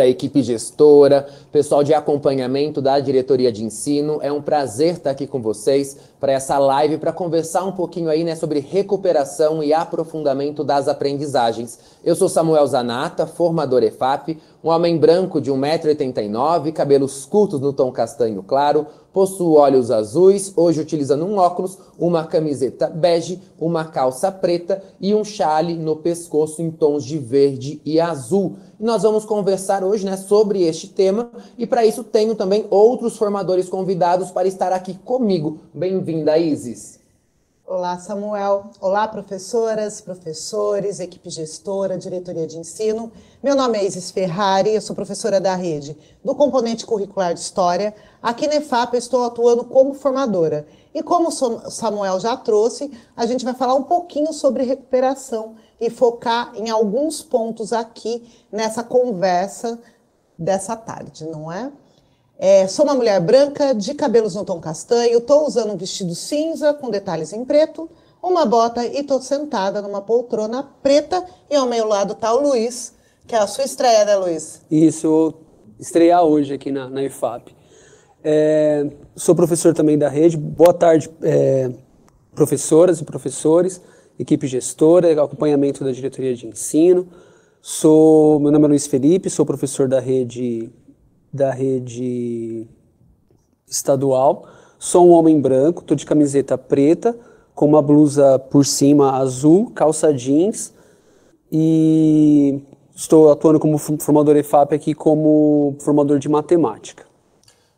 Equipe gestora, pessoal de acompanhamento da diretoria de ensino, é um prazer estar aqui com vocês para essa live, para conversar um pouquinho aí, né, sobre recuperação e aprofundamento das aprendizagens. Eu sou Samuel Zanata, formador EFAP, um homem branco de 1,89 m, cabelos curtos no tom castanho claro, possuo olhos azuis, hoje utilizando um óculos, uma camiseta bege, uma calça preta e um chale no pescoço em tons de verde e azul. E nós vamos conversar hoje, né, sobre este tema, e para isso tenho também outros formadores convidados para estar aqui comigo. Bem-vinda, Isis. Olá, Samuel. Olá, professoras, professores, equipe gestora, diretoria de ensino. Meu nome é Isis Ferrari, eu sou professora da rede do componente curricular de História. Aqui na EFAP eu estou atuando como formadora. E como o Samuel já trouxe, a gente vai falar um pouquinho sobre recuperação e focar em alguns pontos aqui nessa conversa dessa tarde, não é? Sou uma mulher branca, de cabelos no tom castanho, estou usando um vestido cinza com detalhes em preto, uma bota e estou sentada numa poltrona preta e ao meu lado está o Luiz, que é a sua estreia, né, Luiz? Isso, estrear hoje aqui na IFAP. Sou professor também da rede. Boa tarde, professoras e professores, equipe gestora, acompanhamento da diretoria de ensino. Meu nome é Luiz Felipe, sou professor da rede estadual. Sou um homem branco, estou de camiseta preta, com uma blusa por cima azul, calça jeans, e estou atuando como formador EFAP aqui como formador de matemática.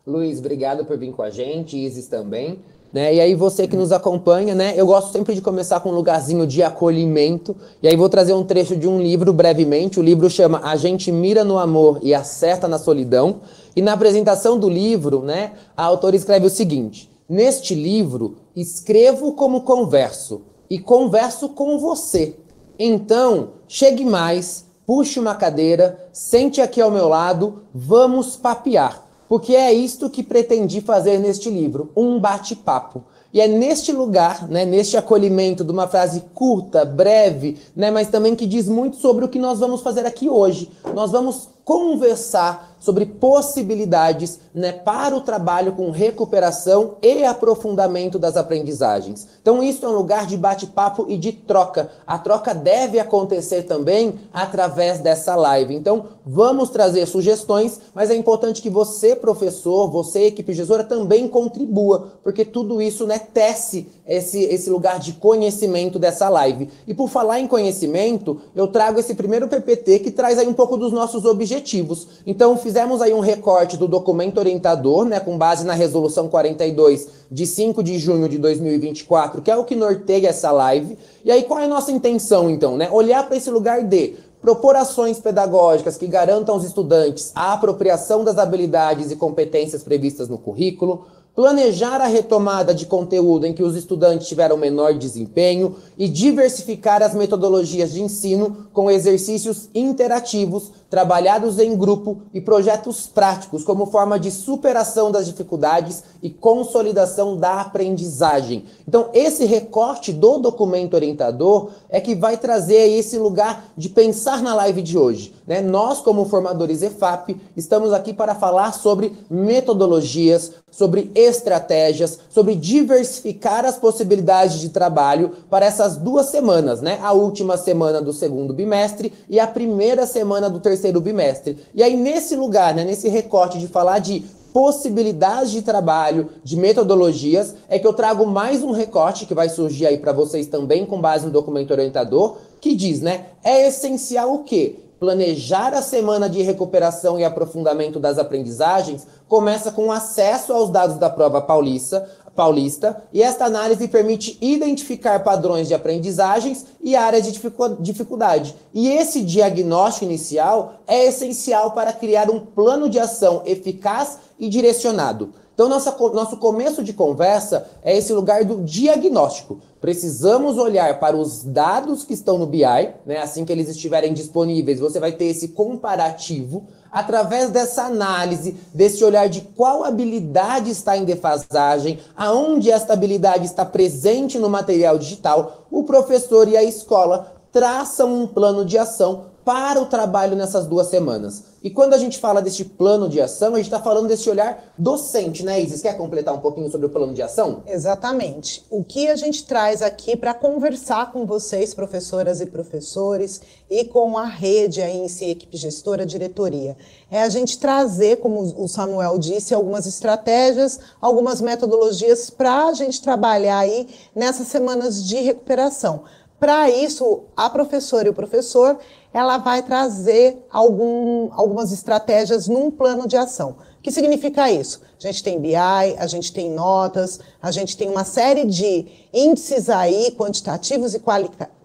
Luiz, obrigado por vir com a gente, Isis também. Né? E aí você que nos acompanha, né? Eu gosto sempre de começar com um lugarzinho de acolhimento, e aí vou trazer um trecho de um livro brevemente. O livro chama A Gente Mira no Amor e Acerta na Solidão, e na apresentação do livro, né, a autora escreve o seguinte: neste livro escrevo como converso e converso com você, então chegue mais, puxe uma cadeira, sente aqui ao meu lado, vamos papear. Porque é isto que pretendi fazer neste livro, um bate-papo. E é neste lugar, né, neste acolhimento de uma frase curta, breve, né, mas também que diz muito sobre o que nós vamos fazer aqui hoje. Nós vamos conversar sobre possibilidades, né, para o trabalho com recuperação e aprofundamento das aprendizagens. Então isso é um lugar de bate-papo e de troca. A troca deve acontecer também através dessa live. Então vamos trazer sugestões, mas é importante que você, professor, você, equipe gestora, também contribua, porque tudo isso, né, tece esse lugar de conhecimento dessa live. E por falar em conhecimento, eu trago esse primeiro PPT que traz aí um pouco dos nossos objetivos. Então fizemos aí um recorte do documento orientador, né, com base na resolução 42 de 5 de junho de 2024, que é o que norteia essa live. E aí qual é a nossa intenção então, né? Olhar para esse lugar de propor ações pedagógicas que garantam aos estudantes a apropriação das habilidades e competências previstas no currículo, planejar a retomada de conteúdo em que os estudantes tiveram menor desempenho e diversificar as metodologias de ensino com exercícios interativos, trabalhados em grupo e projetos práticos como forma de superação das dificuldades e consolidação da aprendizagem. Então, esse recorte do documento orientador é que vai trazer esse lugar de pensar na live de hoje, né? Nós, como formadores EFAP, estamos aqui para falar sobre metodologias, sobre estratégias, sobre diversificar as possibilidades de trabalho para essas 2 semanas, né? A última semana do segundo bimestre e a primeira semana do terceiro bimestre. E aí nesse lugar, né, nesse recorte de falar de possibilidades de trabalho, de metodologias, é que eu trago mais um recorte que vai surgir aí para vocês também com base no documento orientador, que diz, né, é essencial o quê? Planejar a semana de recuperação e aprofundamento das aprendizagens começa com acesso aos dados da prova paulista, e esta análise permite identificar padrões de aprendizagens e áreas de dificuldade. E esse diagnóstico inicial é essencial para criar um plano de ação eficaz e direcionado. Então, nosso começo de conversa é esse lugar do diagnóstico. Precisamos olhar para os dados que estão no BI, né? Assim que eles estiverem disponíveis, você vai ter esse comparativo. Através dessa análise, desse olhar de qual habilidade está em defasagem, aonde esta habilidade está presente no material digital, o professor e a escola traçam um plano de ação para o trabalho nessas 2 semanas. E quando a gente fala deste plano de ação, a gente está falando desse olhar docente, né, Isis? Quer completar um pouquinho sobre o plano de ação? Exatamente. O que a gente traz aqui para conversar com vocês, professoras e professores, e com a rede aí em si, equipe gestora, diretoria, é a gente trazer, como o Samuel disse, algumas estratégias, algumas metodologias para a gente trabalhar aí nessas semanas de recuperação. Para isso, a professora e o professor, ela vai trazer algumas estratégias num plano de ação. O que significa isso? A gente tem BI, a gente tem notas, a gente tem uma série de índices aí, quantitativos e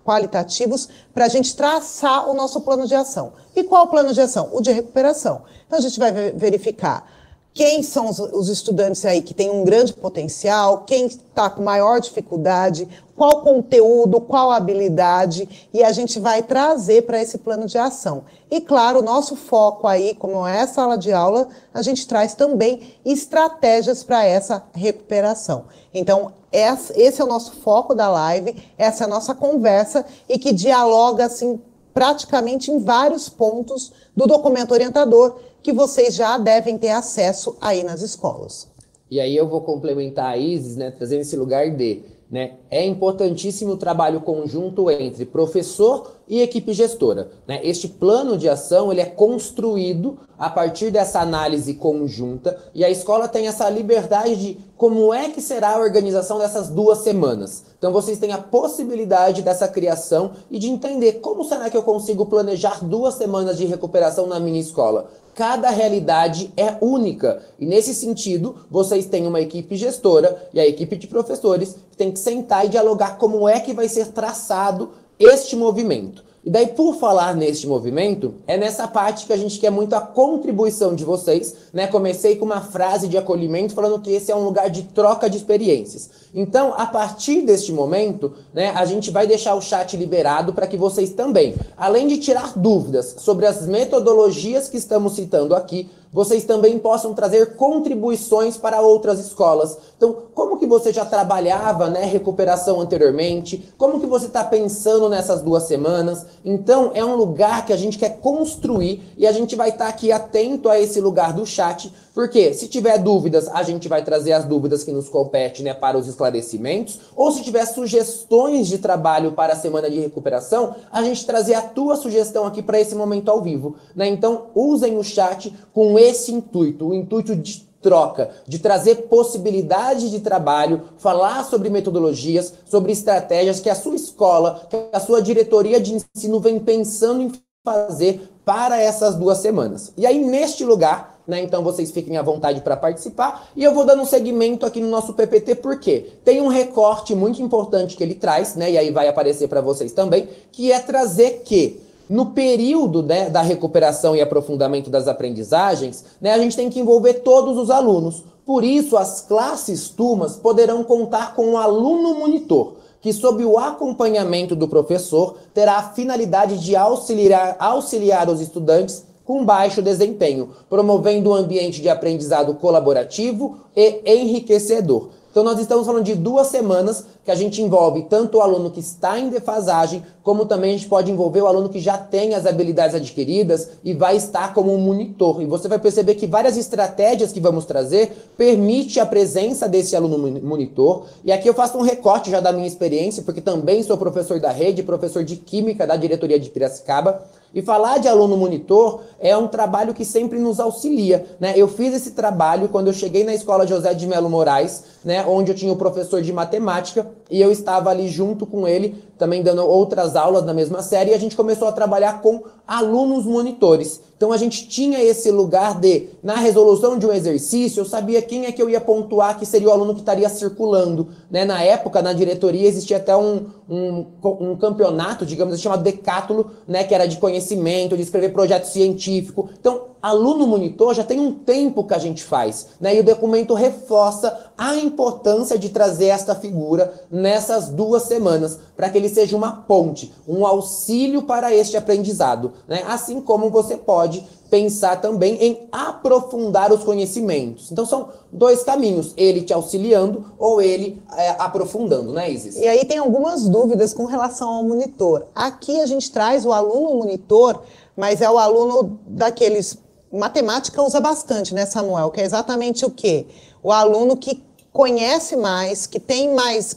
qualitativos, para a gente traçar o nosso plano de ação. E qual o plano de ação? O de recuperação. Então, a gente vai verificar quem são os estudantes aí que têm um grande potencial, quem está com maior dificuldade, qual conteúdo, qual habilidade, e a gente vai trazer para esse plano de ação. E claro, o nosso foco aí, como é a sala de aula, a gente traz também estratégias para essa recuperação. Então, esse é o nosso foco da live, essa é a nossa conversa, e que dialoga, assim, praticamente em vários pontos do documento orientador, que vocês já devem ter acesso aí nas escolas. E aí eu vou complementar a Isis, né, trazendo esse lugar de, né, é importantíssimo o trabalho conjunto entre professor e equipe gestora, né? Este plano de ação, ele é construído a partir dessa análise conjunta, e a escola tem essa liberdade de como é que será a organização dessas 2 semanas. Então vocês têm a possibilidade dessa criação e de entender como será que eu consigo planejar 2 semanas de recuperação na minha escola. Cada realidade é única, e nesse sentido, vocês têm uma equipe gestora e a equipe de professores que tem que sentar e dialogar como é que vai ser traçado este movimento. E daí, por falar neste movimento, é nessa parte que a gente quer muito a contribuição de vocês, né? Comecei com uma frase de acolhimento falando que esse é um lugar de troca de experiências. Então, a partir deste momento, né, a gente vai deixar o chat liberado para que vocês também, além de tirar dúvidas sobre as metodologias que estamos citando aqui, vocês também possam trazer contribuições para outras escolas. Então, como que você já trabalhava, né, recuperação anteriormente? Como que você está pensando nessas 2 semanas? Então, é um lugar que a gente quer construir e a gente vai estar aqui atento a esse lugar do chat, porque se tiver dúvidas, a gente vai trazer as dúvidas que nos competem, né, para os esclarecimentos, ou se tiver sugestões de trabalho para a semana de recuperação, a gente trazer a tua sugestão aqui para esse momento ao vivo, né? Então, usem o chat com esse intuito, o intuito de troca, de trazer possibilidades de trabalho, falar sobre metodologias, sobre estratégias que a sua escola, que a sua diretoria de ensino vem pensando em fazer para essas 2 semanas. E aí, neste lugar, né, então vocês fiquem à vontade para participar, e eu vou dando um segmento aqui no nosso PPT, porque tem um recorte muito importante que ele traz, né, e aí vai aparecer para vocês também, que é trazer que no período, né, da recuperação e aprofundamento das aprendizagens, né, a gente tem que envolver todos os alunos. Por isso, as classes, turmas, poderão contar com um aluno monitor, que sob o acompanhamento do professor, terá a finalidade de auxiliar os estudantes com baixo desempenho, promovendo um ambiente de aprendizado colaborativo e enriquecedor. Então nós estamos falando de 2 semanas que a gente envolve tanto o aluno que está em defasagem, como também a gente pode envolver o aluno que já tem as habilidades adquiridas e vai estar como um monitor. E você vai perceber que várias estratégias que vamos trazer permite a presença desse aluno monitor. E aqui eu faço um recorte já da minha experiência, porque também sou professor da rede, professor de Química da diretoria de Piracicaba. E falar de aluno monitor é um trabalho que sempre nos auxilia, né? Eu fiz esse trabalho quando eu cheguei na escola José de Melo Moraes, né? Onde eu tinha o professor de matemática e eu estava ali junto com ele, também dando outras aulas na mesma série, e a gente começou a trabalhar com alunos monitores. Então a gente tinha esse lugar de, na resolução de um exercício, eu sabia quem é que eu ia pontuar que seria o aluno que estaria circulando, né? Na época, na diretoria, existia até um campeonato, digamos assim, chamado Decátulo, né? Que era de conhecimento, de escrever projeto científico. Então, aluno monitor já tem um tempo que a gente faz, né? E o documento reforça a importância de trazer esta figura nessas 2 semanas, para que ele seja uma ponte, um auxílio para este aprendizado, né? Assim como você pode pensar também em aprofundar os conhecimentos. Então são 2 caminhos, ele te auxiliando ou ele aprofundando, né, Isis? E aí tem algumas dúvidas com relação ao monitor. Aqui a gente traz o aluno monitor, mas é o aluno daqueles... Matemática usa bastante, né, Samuel? Que é exatamente o quê? O aluno que conhece mais, que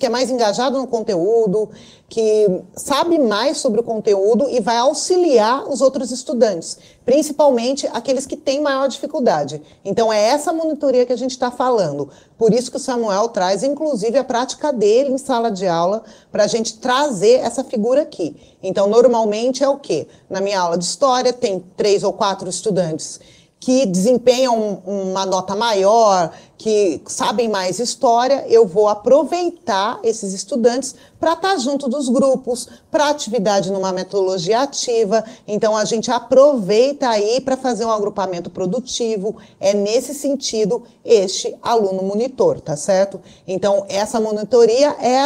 é mais engajado no conteúdo, que sabe mais sobre o conteúdo e vai auxiliar os outros estudantes, principalmente aqueles que têm maior dificuldade. Então é essa monitoria que a gente está falando. Por isso que o Samuel traz, inclusive, a prática dele em sala de aula, para a gente trazer essa figura aqui. Então, normalmente é o quê? Na minha aula de história, tem 3 ou 4 estudantes que desempenham uma nota maior, que sabem mais história, eu vou aproveitar esses estudantes para estar junto dos grupos, para atividade numa metodologia ativa. Então, a gente aproveita aí para fazer um agrupamento produtivo. É nesse sentido este aluno monitor, tá certo? Então, essa monitoria é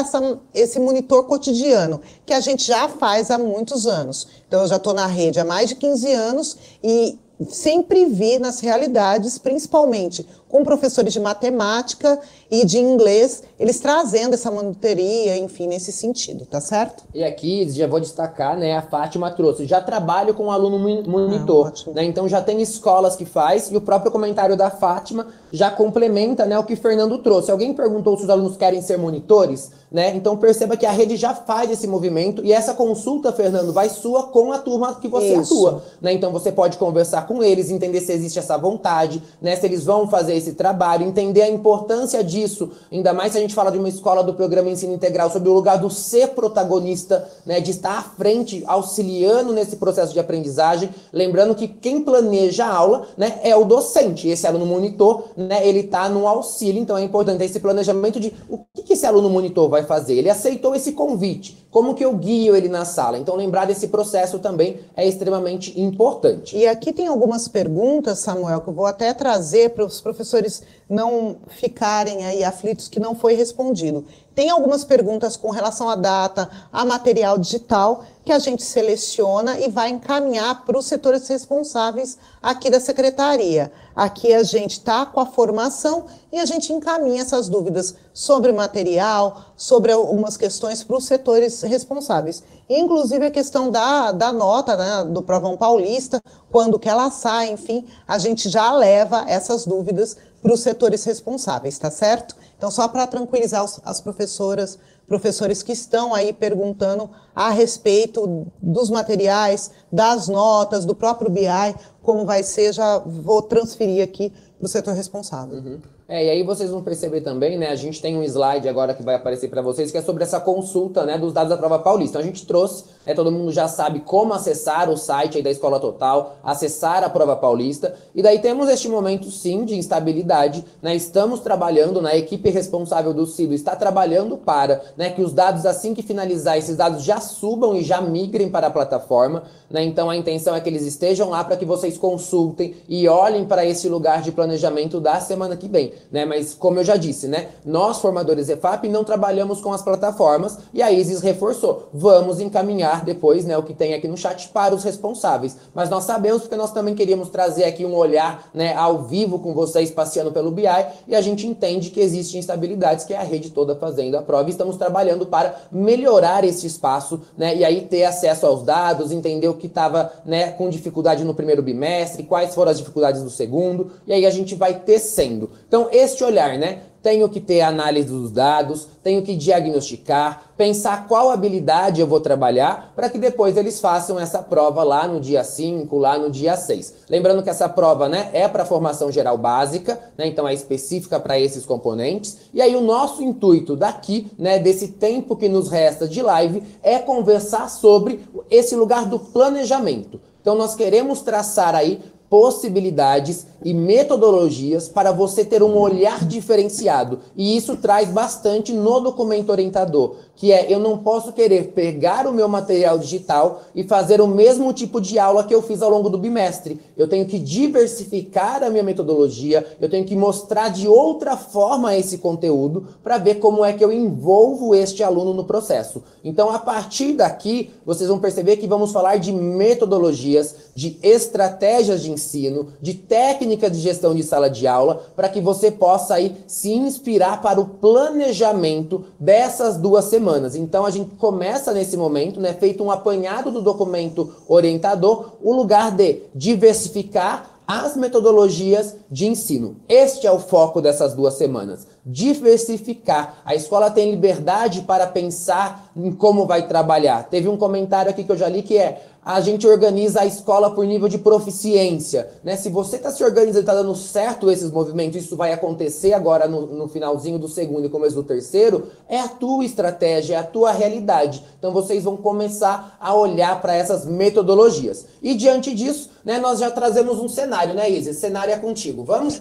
esse monitor cotidiano, que a gente já faz há muitos anos. Então, eu já estou na rede há mais de 15 anos e sempre vi nas realidades, principalmente com professores de matemática e de inglês, eles trazendo essa monitoria, enfim, nesse sentido, tá certo? E aqui, já vou destacar, né, a Fátima trouxe, já trabalho com aluno monitor, né, então já tem escolas que faz, e o próprio comentário da Fátima já complementa, né, o que o Fernando trouxe. Alguém perguntou se os alunos querem ser monitores, né, então perceba que a rede já faz esse movimento, e essa consulta, Fernando, vai sua com a turma que você atua, né, então você pode conversar com eles, entender se existe essa vontade, né, se eles vão fazer esse trabalho, entender a importância disso, ainda mais se a gente fala de uma escola do programa Ensino Integral, sobre o lugar do ser protagonista, né, de estar à frente, auxiliando nesse processo de aprendizagem, lembrando que quem planeja a aula, né, é o docente, esse aluno monitor, né, ele está no auxílio, então é importante esse planejamento de o que esse aluno monitor vai fazer, ele aceitou esse convite, como que eu guio ele na sala, então lembrar desse processo também é extremamente importante. E aqui tem algumas perguntas, Samuel, que eu vou até trazer para os professores não ficarem aí aflitos que não foi respondido. Tem algumas perguntas com relação à data, a material digital, que a gente seleciona e vai encaminhar para os setores responsáveis aqui da secretaria. Aqui a gente está com a formação e a gente encaminha essas dúvidas sobre material, sobre algumas questões para os setores responsáveis. Inclusive a questão da nota, né, do Provão Paulista, quando que ela sai, enfim, a gente já leva essas dúvidas para os setores responsáveis, tá certo? Então, só para tranquilizar as professores que estão aí perguntando a respeito dos materiais, das notas, do próprio BI, como vai ser, já vou transferir aqui para o setor responsável. Uhum. E aí vocês vão perceber também, né, a gente tem um slide agora que vai aparecer para vocês, que é sobre essa consulta, né, dos dados da Prova Paulista. Então a gente trouxe, todo mundo já sabe como acessar o site aí da Escola Total, acessar a Prova Paulista, e daí temos este momento sim de instabilidade, né, estamos trabalhando, a equipe responsável do CIDO está trabalhando para, né, que os dados, assim que finalizar, esses dados já subam e já migrem para a plataforma, né, então a intenção é que eles estejam lá para que vocês consultem e olhem para esse lugar de planejamento da semana que vem. Né, mas como eu já disse, né, nós formadores EFAP não trabalhamos com as plataformas e a Isis reforçou, vamos encaminhar depois, né, o que tem aqui no chat para os responsáveis, mas nós sabemos porque nós também queríamos trazer aqui um olhar, né, ao vivo com vocês passeando pelo BI e a gente entende que existem instabilidades que é a rede toda fazendo a prova e estamos trabalhando para melhorar esse espaço, né, e aí ter acesso aos dados, entender o que estava, né, com dificuldade no primeiro bimestre, quais foram as dificuldades do segundo e aí a gente vai tecendo. Então, este olhar, né? Tenho que ter análise dos dados, tenho que diagnosticar, pensar qual habilidade eu vou trabalhar para que depois eles façam essa prova lá no dia 5, lá no dia 6. Lembrando que essa prova, né, é para formação geral básica, né, então é específica para esses componentes. E aí o nosso intuito daqui, né, desse tempo que nos resta de live, é conversar sobre esse lugar do planejamento. Então nós queremos traçar aí possibilidades e metodologias para você ter um olhar diferenciado. E isso traz bastante no documento orientador, que é, eu não posso querer pegar o meu material digital e fazer o mesmo tipo de aula que eu fiz ao longo do bimestre. Eu tenho que diversificar a minha metodologia, eu tenho que mostrar de outra forma esse conteúdo para ver como é que eu envolvo este aluno no processo. Então, a partir daqui, vocês vão perceber que vamos falar de metodologias, de estratégias de ensino, de técnica de gestão de sala de aula, para que você possa aí se inspirar para o planejamento dessas 2 semanas. Então, a gente começa nesse momento, né, feito um apanhado do documento orientador, o lugar de diversificar as metodologias de ensino. Este é o foco dessas 2 semanas. Diversificar. A escola tem liberdade para pensar em como vai trabalhar. Teve um comentário aqui que eu já li que é: a gente organiza a escola por nível de proficiência, né? Se você está se organizando e está dando certo esses movimentos, isso vai acontecer agora no finalzinho do segundo e começo do terceiro, é a tua estratégia, é a tua realidade. Então vocês vão começar a olhar para essas metodologias. E diante disso, né, nós já trazemos um cenário, né, Isis? Esse cenário é contigo. Vamos?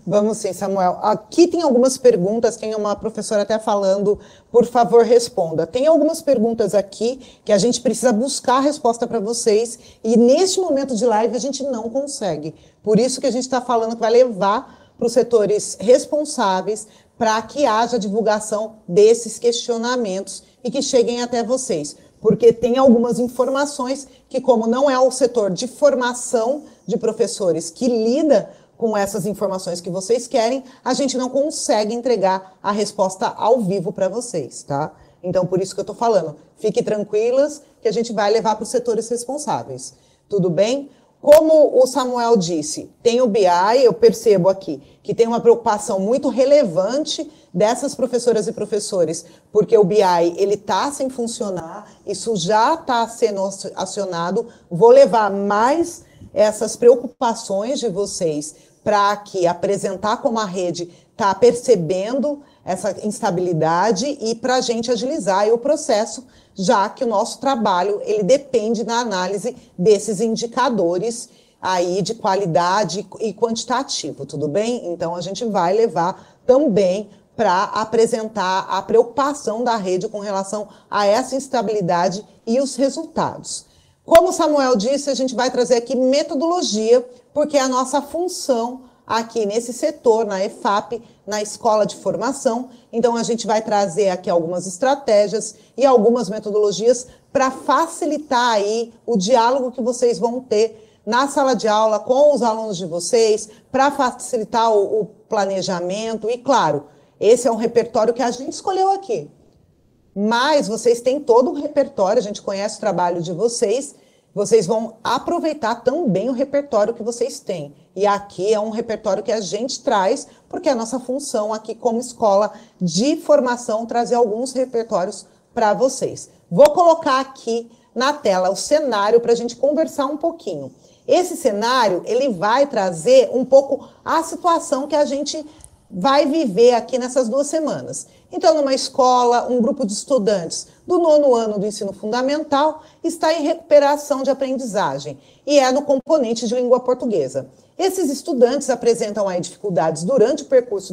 Vamos sim, Samuel. Aqui tem algumas perguntas, tem uma professora até falando, por favor, responda. Tem algumas perguntas aqui que a gente precisa buscar a resposta para vocês e neste momento de live a gente não consegue. Por isso que a gente está falando que vai levar para os setores responsáveis para que haja divulgação desses questionamentos e que cheguem até vocês. Porque tem algumas informações que, como não é o setor de formação de professores que lida com essas informações que vocês querem, a gente não consegue entregar a resposta ao vivo para vocês, tá? Então, por isso que eu estou falando. Fiquem tranquilas que a gente vai levar para os setores responsáveis. Tudo bem? Como o Samuel disse, tem o BI, eu percebo aqui, que tem uma preocupação muito relevante dessas professoras e professores, porque o BI ele está sem funcionar, isso já está sendo acionado. Vou levar mais essas preocupações de vocês para aqui apresentar como a rede está percebendo essa instabilidade e para a gente agilizar aí o processo, já que o nosso trabalho ele depende da análise desses indicadores aí de qualidade e quantitativo, tudo bem? Então a gente vai levar também para apresentar a preocupação da rede com relação a essa instabilidade e os resultados. Como o Samuel disse, a gente vai trazer aqui metodologia, porque é a nossa função aqui nesse setor, na EFAP, na escola de formação. Então, a gente vai trazer aqui algumas estratégias e algumas metodologias para facilitar aí o diálogo que vocês vão ter na sala de aula com os alunos de vocês, para facilitar o planejamento. E, claro, esse é um repertório que a gente escolheu aqui. Mas vocês têm todo o repertório, a gente conhece o trabalho de vocês, vocês vão aproveitar também o repertório que vocês têm. E aqui é um repertório que a gente traz, porque é a nossa função aqui como escola de formação, trazer alguns repertórios para vocês. Vou colocar aqui na tela o cenário para a gente conversar um pouquinho. Esse cenário, ele vai trazer um pouco a situação que a gente vai viver aqui nessas 2 semanas. Então, numa escola, um grupo de estudantes do 9º ano do ensino fundamental está em recuperação de aprendizagem e é no componente de língua portuguesa. Esses estudantes apresentam aí dificuldades durante o percurso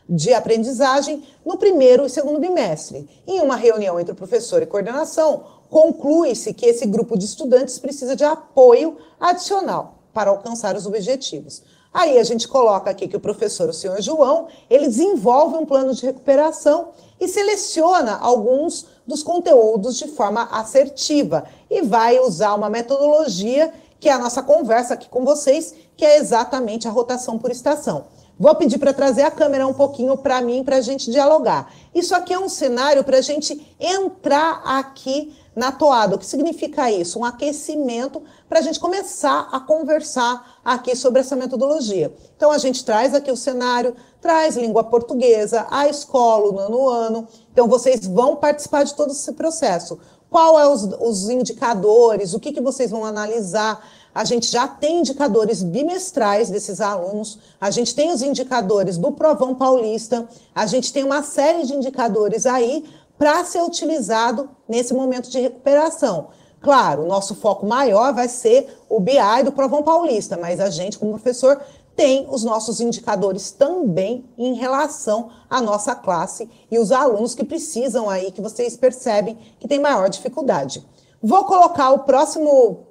de aprendizagem no 1º e 2º bimestre. Em uma reunião entre o professor e coordenação, conclui-se que esse grupo de estudantes precisa de apoio adicional para alcançar os objetivos. Aí a gente coloca aqui que o professor, o senhor João, ele desenvolve um plano de recuperação e seleciona alguns dos conteúdos de forma assertiva e vai usar uma metodologia que é a nossa conversa aqui com vocês, que é exatamente a rotação por estação. Vou pedir para trazer a câmera um pouquinho para mim, para a gente dialogar. Isso aqui é um cenário para a gente entrar aqui na toada. O que significa isso? Um aquecimento para a gente começar a conversar aqui sobre essa metodologia. Então, a gente traz aqui o cenário, traz língua portuguesa, a escola, o 9º ano. Então, vocês vão participar de todo esse processo. Qual é os indicadores? O que vocês vão analisar? A gente já tem indicadores bimestrais desses alunos, a gente tem os indicadores do Provão Paulista, a gente tem uma série de indicadores aí para ser utilizado nesse momento de recuperação. Claro, o nosso foco maior vai ser o BI do Provão Paulista, mas a gente, como professor, tem os nossos indicadores também em relação à nossa classe e os alunos que precisam aí, que vocês percebem que tem maior dificuldade. Vou colocar o próximo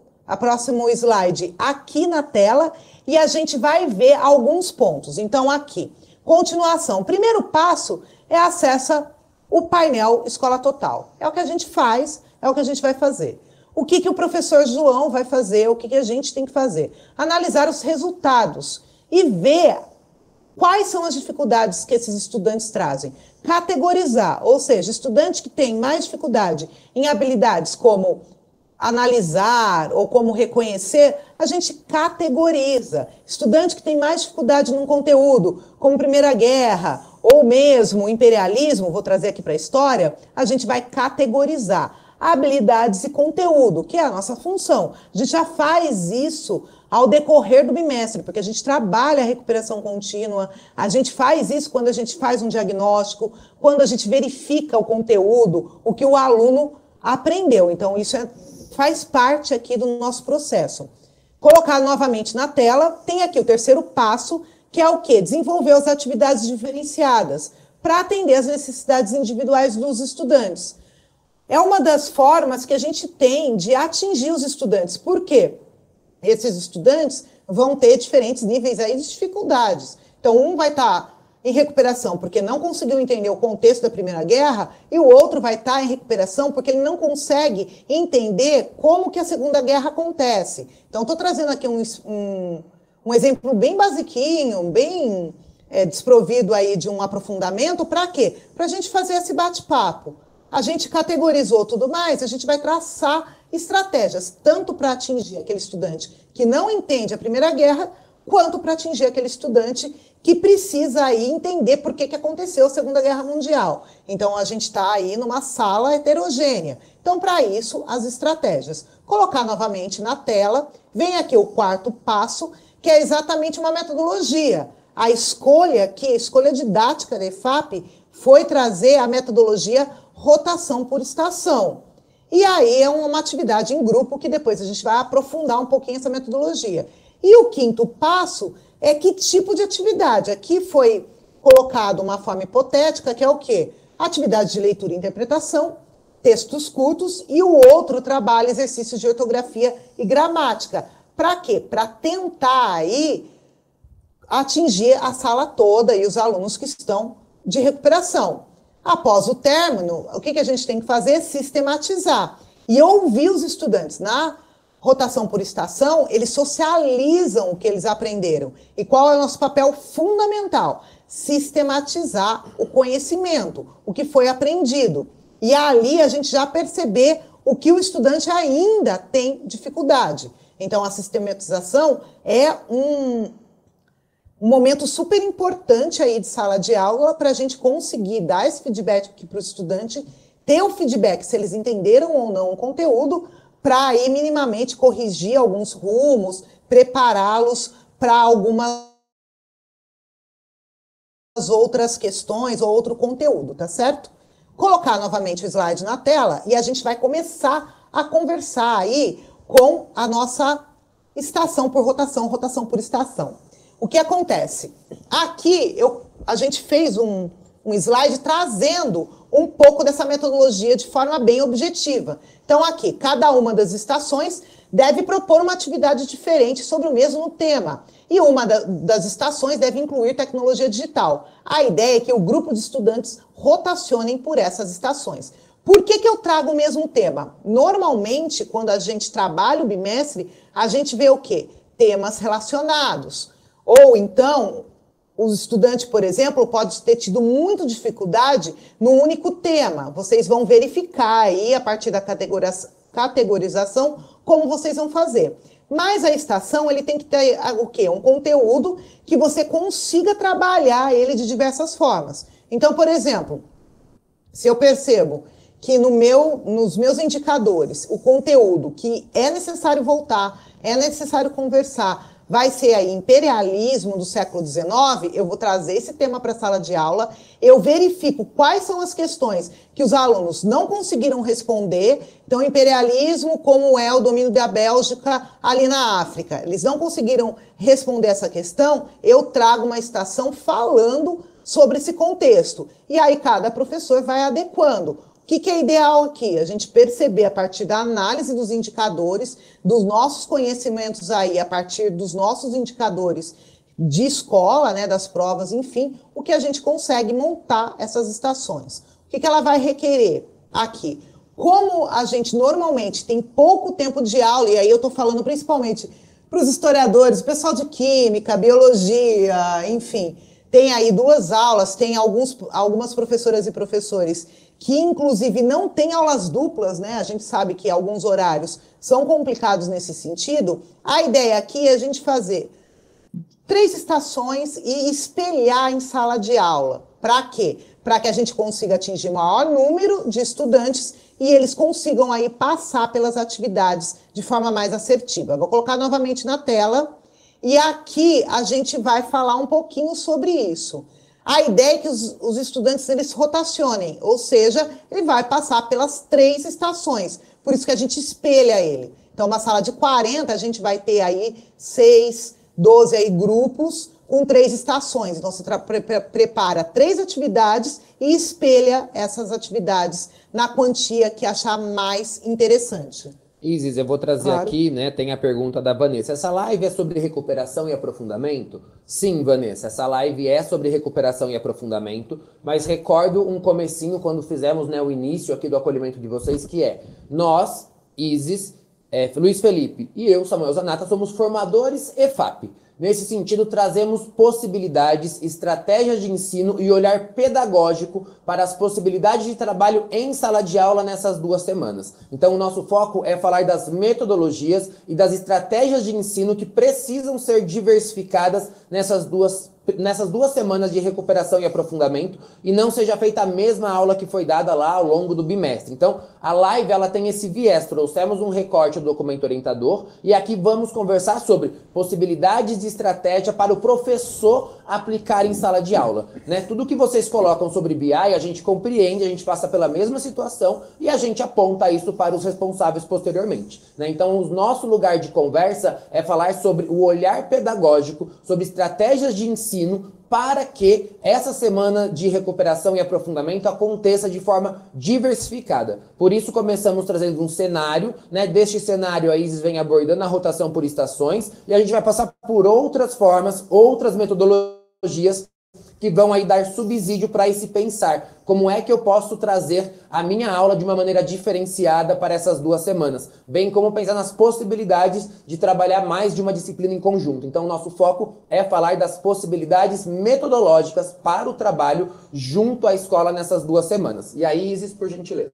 slide aqui na tela e a gente vai ver alguns pontos. Então, aqui, continuação. O primeiro passo é acessa o painel Escola Total. É o que a gente faz, é o que a gente vai fazer. O que o professor João vai fazer, o que a gente tem que fazer? Analisar os resultados e ver quais são as dificuldades que esses estudantes trazem. Categorizar, ou seja, estudante que tem mais dificuldade em habilidades como analisar ou como reconhecer, a gente categoriza. Estudante que tem mais dificuldade num conteúdo, como Primeira Guerra ou mesmo imperialismo, vou trazer aqui para a história, a gente vai categorizar habilidades e conteúdo, que é a nossa função. A gente já faz isso ao decorrer do bimestre, porque a gente trabalha a recuperação contínua, a gente faz isso quando a gente faz um diagnóstico, quando a gente verifica o conteúdo, o que o aluno aprendeu. Então, isso faz parte aqui do nosso processo. Colocar novamente na tela, tem aqui o terceiro passo, que é o quê? Desenvolver as atividades diferenciadas para atender às necessidades individuais dos estudantes. É uma das formas que a gente tem de atingir os estudantes. Por quê? Esses estudantes vão ter diferentes níveis aí de dificuldades. Então, um vai estar em recuperação porque não conseguiu entender o contexto da Primeira Guerra e o outro vai estar em recuperação porque ele não consegue entender como que a Segunda Guerra acontece. Então, estou trazendo aqui um exemplo bem basiquinho, bem desprovido aí de um aprofundamento. Para quê? Para a gente fazer esse bate-papo. A gente categorizou tudo mais, a gente vai traçar estratégias, tanto para atingir aquele estudante que não entende a Primeira Guerra, quanto para atingir aquele estudante que precisa aí entender por que aconteceu a Segunda Guerra Mundial. Então, a gente está aí numa sala heterogênea. Então, para isso, as estratégias. Colocar novamente na tela, vem aqui o quarto passo, que é exatamente uma metodologia. A escolha aqui, a escolha didática da EFAP, foi trazer a metodologia rotação por estação. E aí é uma atividade em grupo que depois a gente vai aprofundar um pouquinho essa metodologia. E o quinto passo é que tipo de atividade. Aqui foi colocado uma forma hipotética, que é o quê? Atividade de leitura e interpretação, textos curtos e o outro trabalho, exercícios de ortografia e gramática. Para quê? Para tentar aí atingir a sala toda e os alunos que estão de recuperação. Após o término, o que a gente tem que fazer? Sistematizar e ouvir os estudantes. Na rotação por estação, eles socializam o que eles aprenderam. E qual é o nosso papel fundamental? Sistematizar o conhecimento, o que foi aprendido. E ali a gente já perceber o que o estudante ainda tem dificuldade. Então, a sistematização é um momento super importante aí de sala de aula para a gente conseguir dar esse feedback para o estudante, ter o feedback se eles entenderam ou não o conteúdo, para aí minimamente corrigir alguns rumos, prepará-los para algumas outras questões ou outro conteúdo, tá certo? Colocar novamente o slide na tela e a gente vai começar a conversar aí com a nossa estação por rotação, rotação por estação. O que acontece? Aqui a gente fez um slide trazendo um pouco dessa metodologia de forma bem objetiva. Então aqui, cada uma das estações deve propor uma atividade diferente sobre o mesmo tema. E uma das estações deve incluir tecnologia digital. A ideia é que o grupo de estudantes rotacionem por essas estações. Por que eu trago o mesmo tema? Normalmente, quando a gente trabalha o bimestre, a gente vê o quê? Temas relacionados. Ou então, o estudante, por exemplo, pode ter tido muita dificuldade no único tema. Vocês vão verificar aí, a partir da categorização, como vocês vão fazer. Mas a estação, ele tem que ter o quê? Um conteúdo que você consiga trabalhar ele de diversas formas. Então, por exemplo, se eu percebo que nos meus indicadores, o conteúdo que é necessário voltar, é necessário conversar, vai ser aí imperialismo do século XIX, eu vou trazer esse tema para a sala de aula, eu verifico quais são as questões que os alunos não conseguiram responder. Então, imperialismo, como é o domínio da Bélgica ali na África, eles não conseguiram responder essa questão, eu trago uma estação falando sobre esse contexto. E aí cada professor vai adequando. O que é ideal aqui? A gente perceber a partir da análise dos indicadores, dos nossos conhecimentos aí, a partir dos nossos indicadores de escola, né, das provas, enfim, o que a gente consegue montar essas estações. O que ela vai requerer aqui? Como a gente normalmente tem pouco tempo de aula, e aí eu estou falando principalmente para os historiadores, o pessoal de química, biologia, enfim, tem aí 2 aulas, tem algumas professoras e professores que inclusive não tem aulas duplas, né? A gente sabe que alguns horários são complicados nesse sentido. A ideia aqui é a gente fazer 3 estações e espelhar em sala de aula. Para quê? Para que a gente consiga atingir o maior número de estudantes e eles consigam aí passar pelas atividades de forma mais assertiva. Vou colocar novamente na tela e aqui a gente vai falar um pouquinho sobre isso. A ideia é que os estudantes eles rotacionem, ou seja, ele vai passar pelas 3 estações, por isso que a gente espelha ele. Então, uma sala de 40, a gente vai ter aí 6, 12 aí grupos com 3 estações. Então, você prepara 3 atividades e espelha essas atividades na quantia que achar mais interessante. Isis, eu vou trazer aqui, né, tem a pergunta da Vanessa. Essa live é sobre recuperação e aprofundamento? Sim, Vanessa, essa live é sobre recuperação e aprofundamento, mas recordo um comecinho quando fizemos, né, o início aqui do acolhimento de vocês, que é nós, Isis, Luiz Felipe e eu, Samuel Zanata, somos formadores EFAP. Nesse sentido, trazemos possibilidades, estratégias de ensino e olhar pedagógico para as possibilidades de trabalho em sala de aula nessas 2 semanas. Então, o nosso foco é falar das metodologias e das estratégias de ensino que precisam ser diversificadas nessas duas semanas de recuperação e aprofundamento, e não seja feita a mesma aula que foi dada lá ao longo do bimestre. Então, a live ela tem esse viés, trouxemos um recorte do documento orientador, e aqui vamos conversar sobre possibilidades de estratégia para o professor aplicar em sala de aula, né? Tudo que vocês colocam sobre BI, a gente compreende, a gente passa pela mesma situação e a gente aponta isso para os responsáveis posteriormente, né? Então, o nosso lugar de conversa é falar sobre o olhar pedagógico, sobre estratégias de ensino para que essa semana de recuperação e aprofundamento aconteça de forma diversificada. Por isso começamos trazendo um cenário, né? Deste cenário a Isis vem abordando a rotação por estações e a gente vai passar por outras formas, outras metodologias que vão aí dar subsídio para esse pensar. Como é que eu posso trazer a minha aula de uma maneira diferenciada para essas 2 semanas? Bem como pensar nas possibilidades de trabalhar mais de uma disciplina em conjunto. Então, o nosso foco é falar das possibilidades metodológicas para o trabalho junto à escola nessas 2 semanas. E aí, Isis, por gentileza.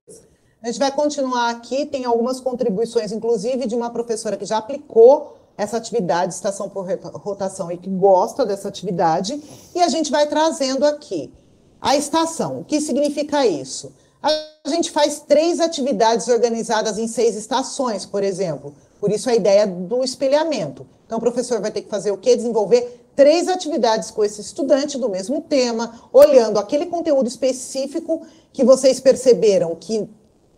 A gente vai continuar aqui, tem algumas contribuições, inclusive, de uma professora que já aplicou essa atividade, estação por rotação, e que gosta dessa atividade, e a gente vai trazendo aqui a estação. O que significa isso? A gente faz 3 atividades organizadas em 6 estações, por exemplo. Por isso a ideia do espelhamento. Então o professor vai ter que fazer o quê? Desenvolver 3 atividades com esse estudante do mesmo tema, olhando aquele conteúdo específico que vocês perceberam que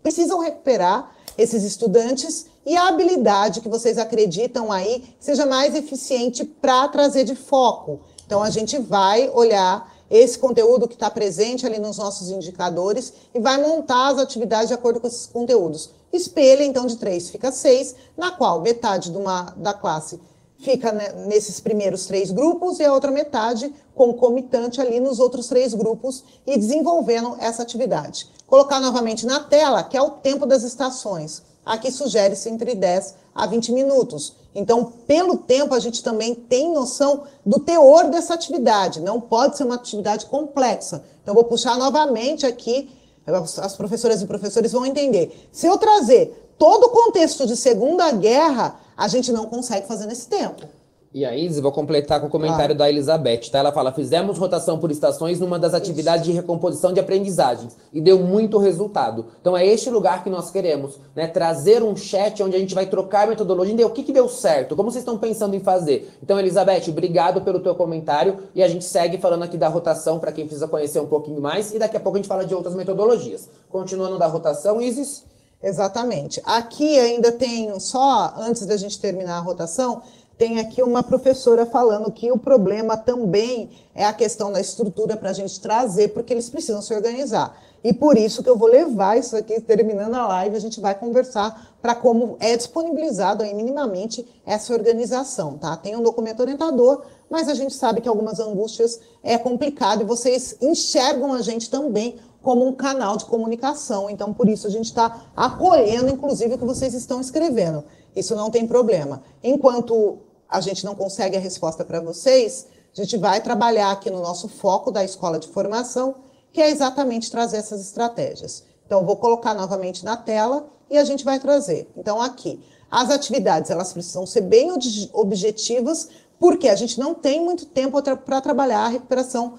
precisam recuperar esses estudantes e a habilidade que vocês acreditam aí seja mais eficiente para trazer de foco. Então, a gente vai olhar esse conteúdo que está presente ali nos nossos indicadores e vai montar as atividades de acordo com esses conteúdos. Espelha, então, de 3 fica 6, na qual metade da classe fica nesses primeiros 3 grupos e a outra metade concomitante ali nos outros 3 grupos e desenvolvendo essa atividade. Colocar novamente na tela, que é o tempo das estações. Aqui sugere-se entre 10 a 20 minutos. Então, pelo tempo, a gente também tem noção do teor dessa atividade. Não pode ser uma atividade complexa. Então, vou puxar novamente aqui, as professoras e professores vão entender. Se eu trazer todo o contexto de Segunda Guerra, a gente não consegue fazer nesse tempo. E aí, Isis, vou completar com o comentário da Elizabeth, tá? Ela fala, fizemos rotação por estações numa das atividades de recomposição de aprendizagens e deu muito resultado. Então é este lugar que nós queremos, né? Trazer um chat onde a gente vai trocar metodologia, entender o que deu certo, como vocês estão pensando em fazer. Então, Elizabeth, obrigado pelo teu comentário e a gente segue falando aqui da rotação para quem precisa conhecer um pouquinho mais e daqui a pouco a gente fala de outras metodologias. Continuando da rotação, Isis? Exatamente. Aqui ainda tem, só antes da gente terminar a rotação, tem aqui uma professora falando que o problema também é a questão da estrutura para a gente trazer, porque eles precisam se organizar. E por isso que eu vou levar isso aqui, terminando a live, a gente vai conversar para como é disponibilizado aí minimamente essa organização, tá? Tem um documento orientador, mas a gente sabe que algumas angústias é complicado e vocês enxergam a gente também como um canal de comunicação. Então, por isso a gente está acolhendo, inclusive, o que vocês estão escrevendo. Isso não tem problema. Enquanto a gente não consegue a resposta para vocês, a gente vai trabalhar aqui no nosso foco da escola de formação, que é exatamente trazer essas estratégias. Então, vou colocar novamente na tela e a gente vai trazer. Então, aqui, as atividades, elas precisam ser bem objetivas, porque a gente não tem muito tempo para trabalhar a recuperação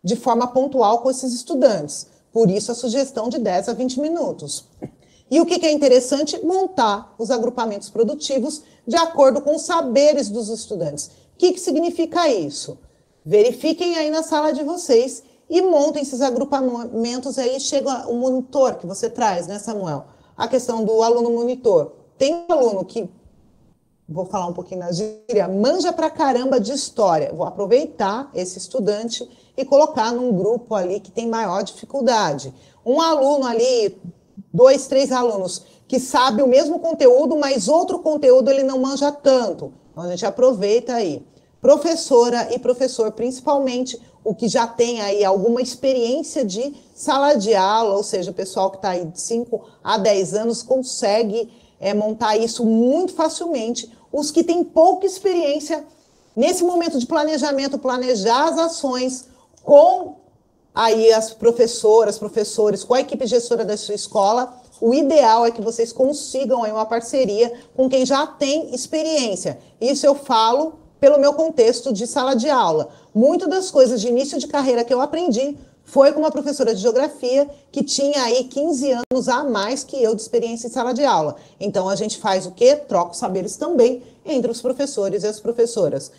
de forma pontual com esses estudantes. Por isso, a sugestão de 10 a 20 minutos. E o que é interessante? Montar os agrupamentos produtivos de acordo com os saberes dos estudantes. O que significa isso? Verifiquem aí na sala de vocês e montem esses agrupamentos aí. Chega o monitor que você traz, né, Samuel? A questão do aluno monitor. Tem um aluno que, vou falar um pouquinho na gíria, manja pra caramba de história. Vou aproveitar esse estudante e colocar num grupo ali que tem maior dificuldade. Um aluno ali, 2, 3 alunos que sabe o mesmo conteúdo, mas outro conteúdo ele não manja tanto. Então a gente aproveita aí. Professora e professor, principalmente o que já tem aí alguma experiência de sala de aula, ou seja, o pessoal que está aí de 5 a 10 anos consegue montar isso muito facilmente. Os que têm pouca experiência, nesse momento de planejamento, planejar as ações com aí as professoras, professores, com a equipe gestora da sua escola, o ideal é que vocês consigam aí uma parceria com quem já tem experiência. Isso eu falo pelo meu contexto de sala de aula. Muitas das coisas de início de carreira que eu aprendi foi com uma professora de geografia que tinha aí 15 anos a mais que eu de experiência em sala de aula. Então a gente faz o quê? Troca os saberes também entre os professores e as professoras.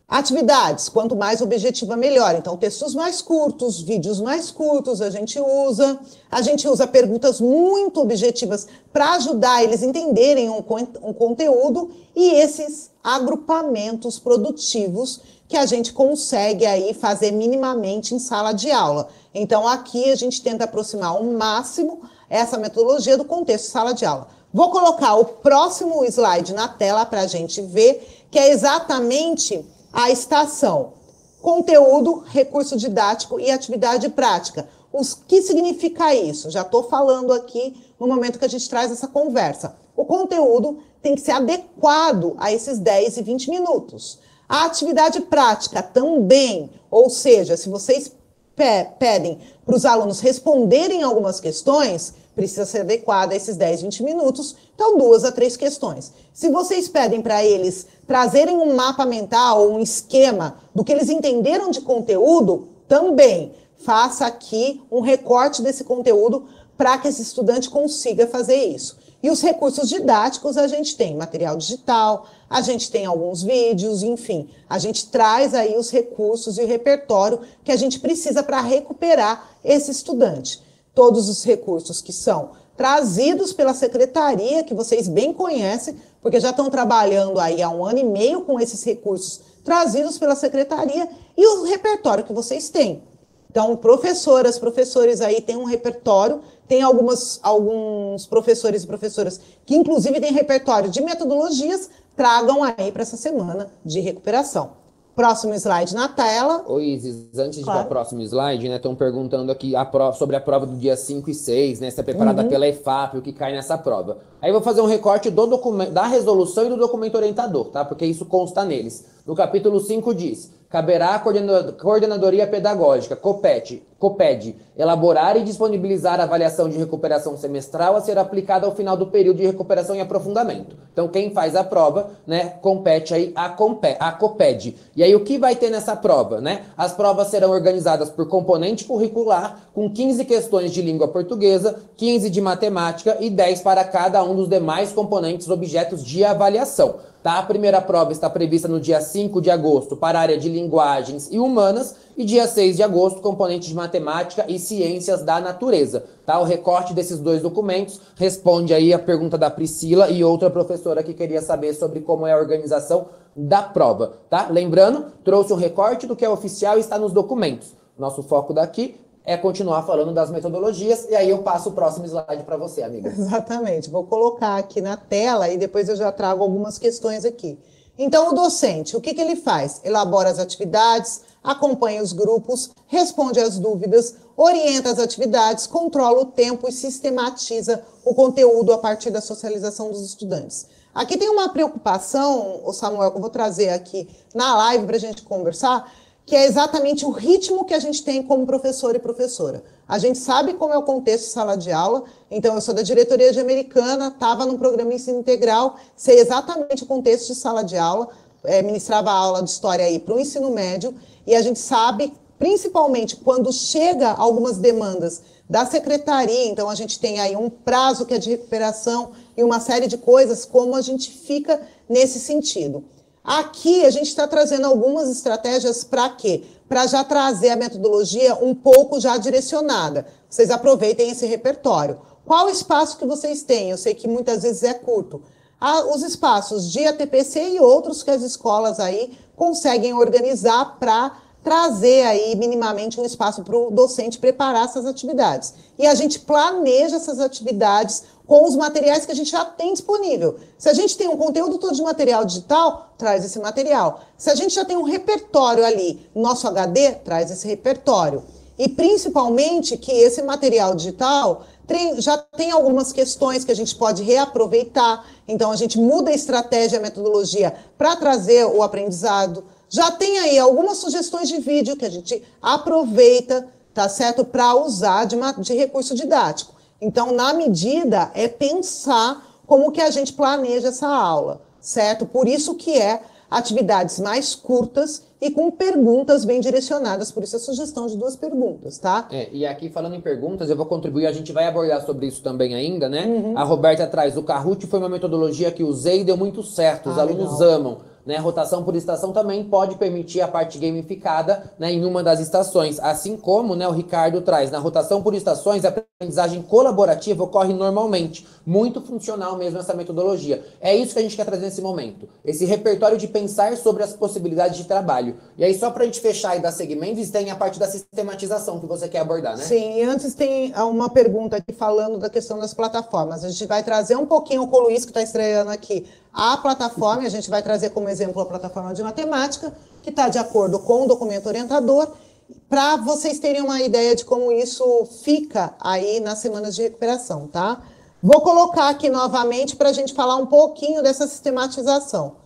Atividades, quanto mais objetiva, melhor. Então, textos mais curtos, vídeos mais curtos, a gente usa perguntas muito objetivas para ajudar eles a entenderem um conteúdo e esses agrupamentos produtivos que a gente consegue aí fazer minimamente em sala de aula. Então, aqui a gente tenta aproximar ao máximo essa metodologia do contexto de sala de aula. Vou colocar o próximo slide na tela para a gente ver, que é exatamente a estação, conteúdo, recurso didático e atividade prática. O que significa isso? Já estou falando aqui no momento que a gente traz essa conversa. O conteúdo tem que ser adequado a esses 10 e 20 minutos. A atividade prática também, ou seja, se vocês pedem para os alunos responderem algumas questões, precisa ser adequada a esses 10, 20 minutos, então 2 a 3 questões. Se vocês pedem para eles trazerem um mapa mental ou um esquema do que eles entenderam de conteúdo, também faça aqui um recorte desse conteúdo para que esse estudante consiga fazer isso. E os recursos didáticos, a gente tem material digital, a gente tem alguns vídeos, enfim, a gente traz aí os recursos e o repertório que a gente precisa para recuperar esse estudante. Todos os recursos que são trazidos pela secretaria, que vocês bem conhecem, porque já estão trabalhando aí há 1 ano e meio com esses recursos trazidos pela secretaria e o repertório que vocês têm. Então, professoras, professores aí têm um repertório, tem alguns professores e professoras que inclusive têm repertório de metodologias, tragam aí para essa semana de recuperação. Próximo slide na tela. Ô Isis, antes de ir para o próximo slide, né, estão perguntando aqui sobre a prova do dia 5 e 6, né, se é preparada pela EFAP, o que cai nessa prova. Aí eu vou fazer um recorte do documento, da resolução e do documento orientador, tá? Porque isso consta neles. No capítulo 5 diz, caberá à coordenadoria pedagógica, COPET, COPED, elaborar e disponibilizar a avaliação de recuperação semestral a ser aplicada ao final do período de recuperação e aprofundamento. Então, quem faz a prova, né, compete aí a COPED. E aí, o que vai ter nessa prova, né? As provas serão organizadas por componente curricular, com 15 questões de língua portuguesa, 15 de matemática e 10 para cada um dos demais componentes objetos de avaliação. Tá? A primeira prova está prevista no dia 5 de agosto para a área de linguagens e humanas e dia 6 de agosto, componente de matemática e ciências da natureza. Tá? O recorte desses dois documentos responde aí a pergunta da Priscila e outra professora que queria saber sobre como é a organização da prova. Tá? Lembrando, trouxe um recorte do que é oficial e está nos documentos. Nosso foco daqui é continuar falando das metodologias, e aí eu passo o próximo slide para você, amiga. Exatamente. Vou colocar aqui na tela e depois eu já trago algumas questões aqui. Então, o docente, o que ele faz? Elabora as atividades, acompanha os grupos, responde às dúvidas, orienta as atividades, controla o tempo e sistematiza o conteúdo a partir da socialização dos estudantes. Aqui tem uma preocupação, Samuel, que eu vou trazer aqui na live para a gente conversar, que é exatamente o ritmo que a gente tem como professor e professora. A gente sabe como é o contexto de sala de aula, então eu sou da diretoria de Americana, estava num programa ensino integral, sei exatamente o contexto de sala de aula, ministrava aula de história aí para o ensino médio, e a gente sabe, principalmente quando chega algumas demandas da secretaria, então a gente tem aí um prazo que é de recuperação e uma série de coisas, como a gente fica nesse sentido. Aqui a gente está trazendo algumas estratégias para quê? Para já trazer a metodologia um pouco já direcionada. Vocês aproveitem esse repertório. Qual o espaço que vocês têm? Eu sei que muitas vezes é curto. Os espaços de ATPC e outros que as escolas aí conseguem organizar para trazer aí minimamente um espaço para o docente preparar essas atividades. E a gente planeja essas atividades com os materiais que a gente já tem disponível. Se a gente tem um conteúdo todo de material digital, traz esse material. Se a gente já tem um repertório ali, nosso HD, traz esse repertório. E principalmente que esse material digital já tem algumas questões que a gente pode reaproveitar. Então a gente muda a estratégia, a metodologia para trazer o aprendizado. Já tem aí algumas sugestões de vídeo que a gente aproveita, tá certo? Para usar de recurso didático. Então, na medida, é pensar como que a gente planeja essa aula, certo? Por isso que é atividades mais curtas e com perguntas bem direcionadas, por isso a sugestão de 2 perguntas, tá? E aqui falando em perguntas, eu vou contribuir, a gente vai abordar sobre isso também ainda, né? A Roberta traz, o Kahoot foi uma metodologia que usei e deu muito certo, os alunos amam. Né, rotação por estação também pode permitir a parte gamificada, né, em uma das estações. Assim como, né, o Ricardo traz, na rotação por estações, a aprendizagem colaborativa ocorre normalmente. Muito funcional mesmo essa metodologia. É isso que a gente quer trazer nesse momento. Esse repertório de pensar sobre as possibilidades de trabalho. E aí, só para a gente fechar e dar segmentos, tem a parte da sistematização que você quer abordar, né? Sim, e antes tem uma pergunta aqui falando da questão das plataformas. A gente vai trazer um pouquinho o Coluís, que está estreando aqui, a plataforma, a gente vai trazer como exemplo a plataforma de matemática, que está de acordo com o documento orientador, para vocês terem uma ideia de como isso fica aí nas semanas de recuperação, tá? Vou colocar aqui novamente para a gente falar um pouquinho dessa sistematização.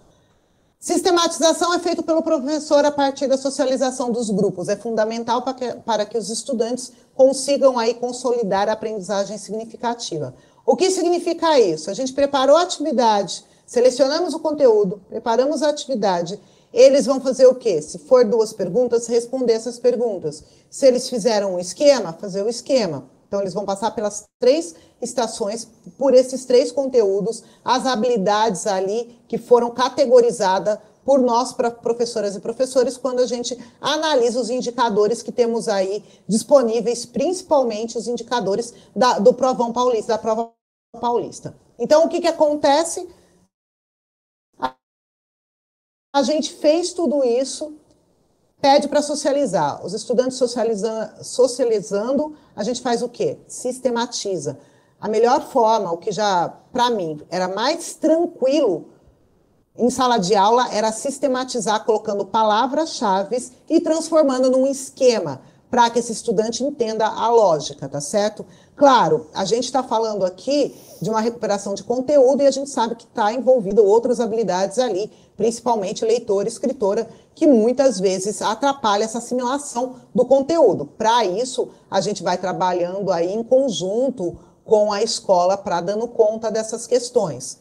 Sistematização é feito pelo professor a partir da socialização dos grupos. É fundamental para que os estudantes consigam aí consolidar a aprendizagem significativa. O que significa isso? A gente preparou a atividade, selecionamos o conteúdo, preparamos a atividade. Eles vão fazer o quê? Se for 2 perguntas, responder essas perguntas. Se eles fizeram um esquema, fazer o esquema. Então, eles vão passar pelas 3 estações, por esses 3 conteúdos, as habilidades ali que foram categorizadas por nós, professoras e professores, quando a gente analisa os indicadores que temos aí disponíveis, principalmente os indicadores do Provão Paulista, da Prova Paulista. Então, o que acontece? A gente fez tudo isso, pede para socializar. Os estudantes socializando, a gente faz o quê? Sistematiza. A melhor forma, o que já, para mim, era mais tranquilo em sala de aula, era sistematizar, colocando palavras-chave e transformando num esquema, para que esse estudante entenda a lógica, tá certo? Claro, a gente está falando aqui de uma recuperação de conteúdo e a gente sabe que está envolvido outras habilidades ali, principalmente leitora, escritora, que muitas vezes atrapalha essa assimilação do conteúdo. Para isso, a gente vai trabalhando aí em conjunto com a escola para dando conta dessas questões.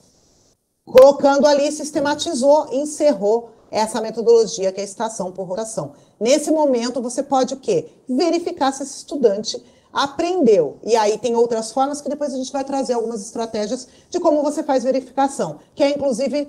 Colocando ali, sistematizou, encerrou essa metodologia que é a estação por rotação. Nesse momento, você pode o quê? Verificar se esse estudante aprendeu. E aí tem outras formas que depois a gente vai trazer algumas estratégias de como você faz verificação, que é inclusive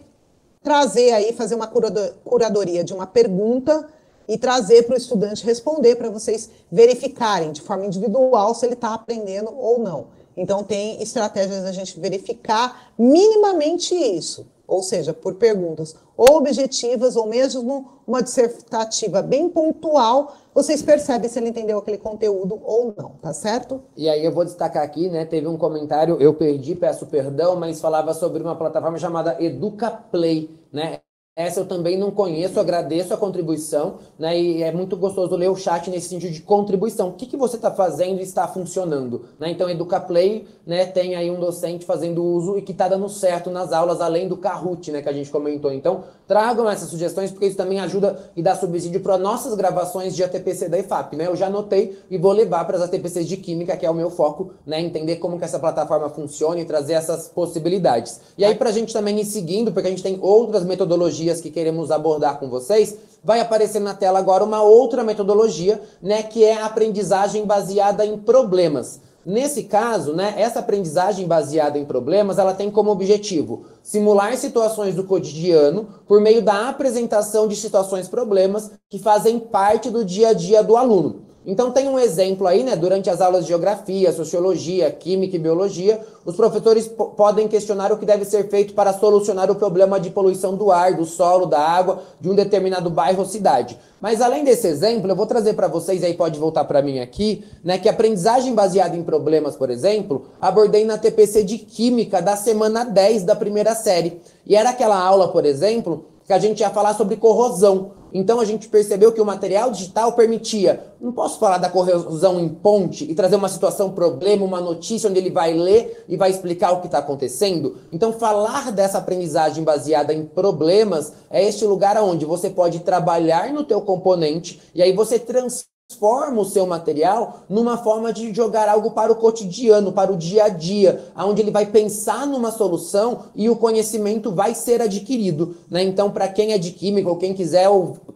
trazer aí, fazer uma curadoria de uma pergunta e trazer para o estudante responder para vocês verificarem de forma individual se ele está aprendendo ou não. Então tem estratégias da gente verificar minimamente isso, ou seja, por perguntas ou objetivas ou mesmo uma dissertativa bem pontual, vocês percebem se ele entendeu aquele conteúdo ou não, tá certo? E aí eu vou destacar aqui, né, teve um comentário, eu perdi, peço perdão, mas falava sobre uma plataforma chamada EducaPlay, né? Essa eu também não conheço, agradeço a contribuição, né? E é muito gostoso ler o chat nesse sentido de contribuição. O que você está fazendo e está funcionando, né? Então, EducaPlay, né, tem aí um docente fazendo uso e que está dando certo nas aulas, além do Kahoot, né, que a gente comentou. Então, tragam essas sugestões, porque isso também ajuda e dá subsídio para nossas gravações de ATPC da IFAP, né? Eu já anotei e vou levar para as ATPCs de Química, que é o meu foco, né? Entender como que essa plataforma funciona e trazer essas possibilidades. E aí, para a gente também ir seguindo, porque a gente tem outras metodologias que queremos abordar com vocês, vai aparecer na tela agora uma outra metodologia, né, que é a aprendizagem baseada em problemas. Nesse caso, né, essa aprendizagem baseada em problemas, ela tem como objetivo simular situações do cotidiano por meio da apresentação de situações-problemas que fazem parte do dia a dia do aluno. Então tem um exemplo aí, né? Durante as aulas de geografia, sociologia, química e biologia, os professores podem questionar o que deve ser feito para solucionar o problema de poluição do ar, do solo, da água, de um determinado bairro ou cidade. Mas além desse exemplo, eu vou trazer para vocês, aí pode voltar para mim aqui, né? Que a aprendizagem baseada em problemas, por exemplo, abordei na TPC de Química da semana 10 da primeira série. E era aquela aula, por exemplo, que a gente ia falar sobre corrosão. Então a gente percebeu que o material digital permitia, não posso falar da corrosão em ponte e trazer uma situação, problema, uma notícia onde ele vai ler e vai explicar o que está acontecendo. Então falar dessa aprendizagem baseada em problemas é este lugar onde você pode trabalhar no teu componente e aí você transforma o seu material numa forma de jogar algo para o cotidiano, para o dia a dia, onde ele vai pensar numa solução e o conhecimento vai ser adquirido, né? Então, para quem é de química ou quem quiser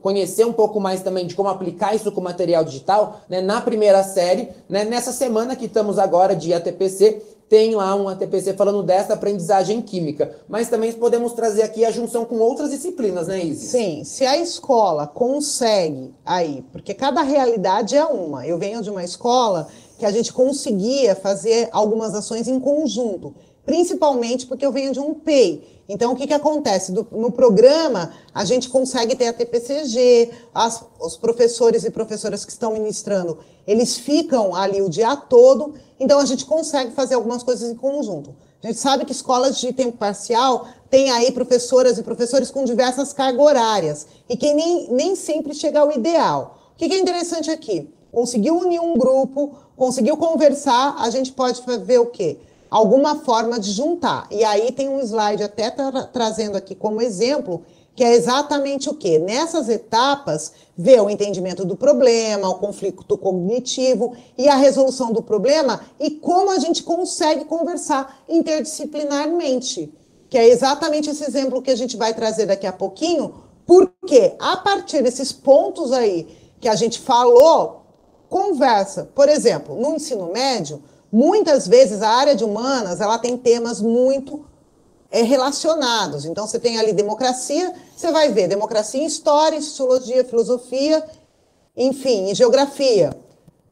conhecer um pouco mais também de como aplicar isso com material digital, né, na primeira série, né, nessa semana que estamos agora de ATPC, tem lá um ATPC falando dessa aprendizagem química. Mas também podemos trazer aqui a junção com outras disciplinas, né, Isis? Sim, se a escola consegue aí, porque cada realidade é uma. Eu venho de uma escola que a gente conseguia fazer algumas ações em conjunto, principalmente porque eu venho de um PEI. Então, o que acontece? No programa, a gente consegue ter a TPCG, os professores e professoras que estão ministrando, eles ficam ali o dia todo, então a gente consegue fazer algumas coisas em conjunto. A gente sabe que escolas de tempo parcial têm aí professoras e professores com diversas cargas horárias, e que nem sempre chega ao ideal. O que é interessante aqui? Conseguiu unir um grupo, conseguiu conversar, a gente pode ver o quê? Alguma forma de juntar. E aí tem um slide até trazendo aqui como exemplo, que é exatamente o quê? Nessas etapas, ver o entendimento do problema, o conflito cognitivo e a resolução do problema e como a gente consegue conversar interdisciplinarmente, que é exatamente esse exemplo que a gente vai trazer daqui a pouquinho, porque a partir desses pontos aí que a gente falou, conversa. Por exemplo, no ensino médio, muitas vezes a área de humanas ela tem temas muito relacionados. Então, você tem ali democracia, você vai ver democracia em história, em sociologia, filosofia, enfim, em geografia.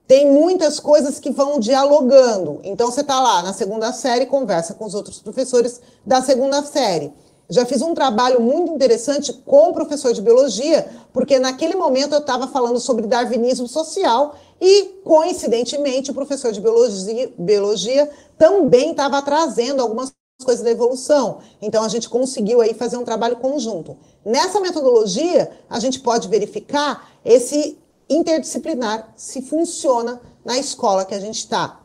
Tem muitas coisas que vão dialogando. Então, você está lá na segunda série, conversa com os outros professores da segunda série. Já fiz um trabalho muito interessante com o professor de biologia, porque naquele momento eu estava falando sobre darwinismo social e, coincidentemente, o professor de biologia também estava trazendo algumas coisas da evolução. Então, a gente conseguiu aí fazer um trabalho conjunto. Nessa metodologia, a gente pode verificar esse interdisciplinar se funciona na escola que a gente está.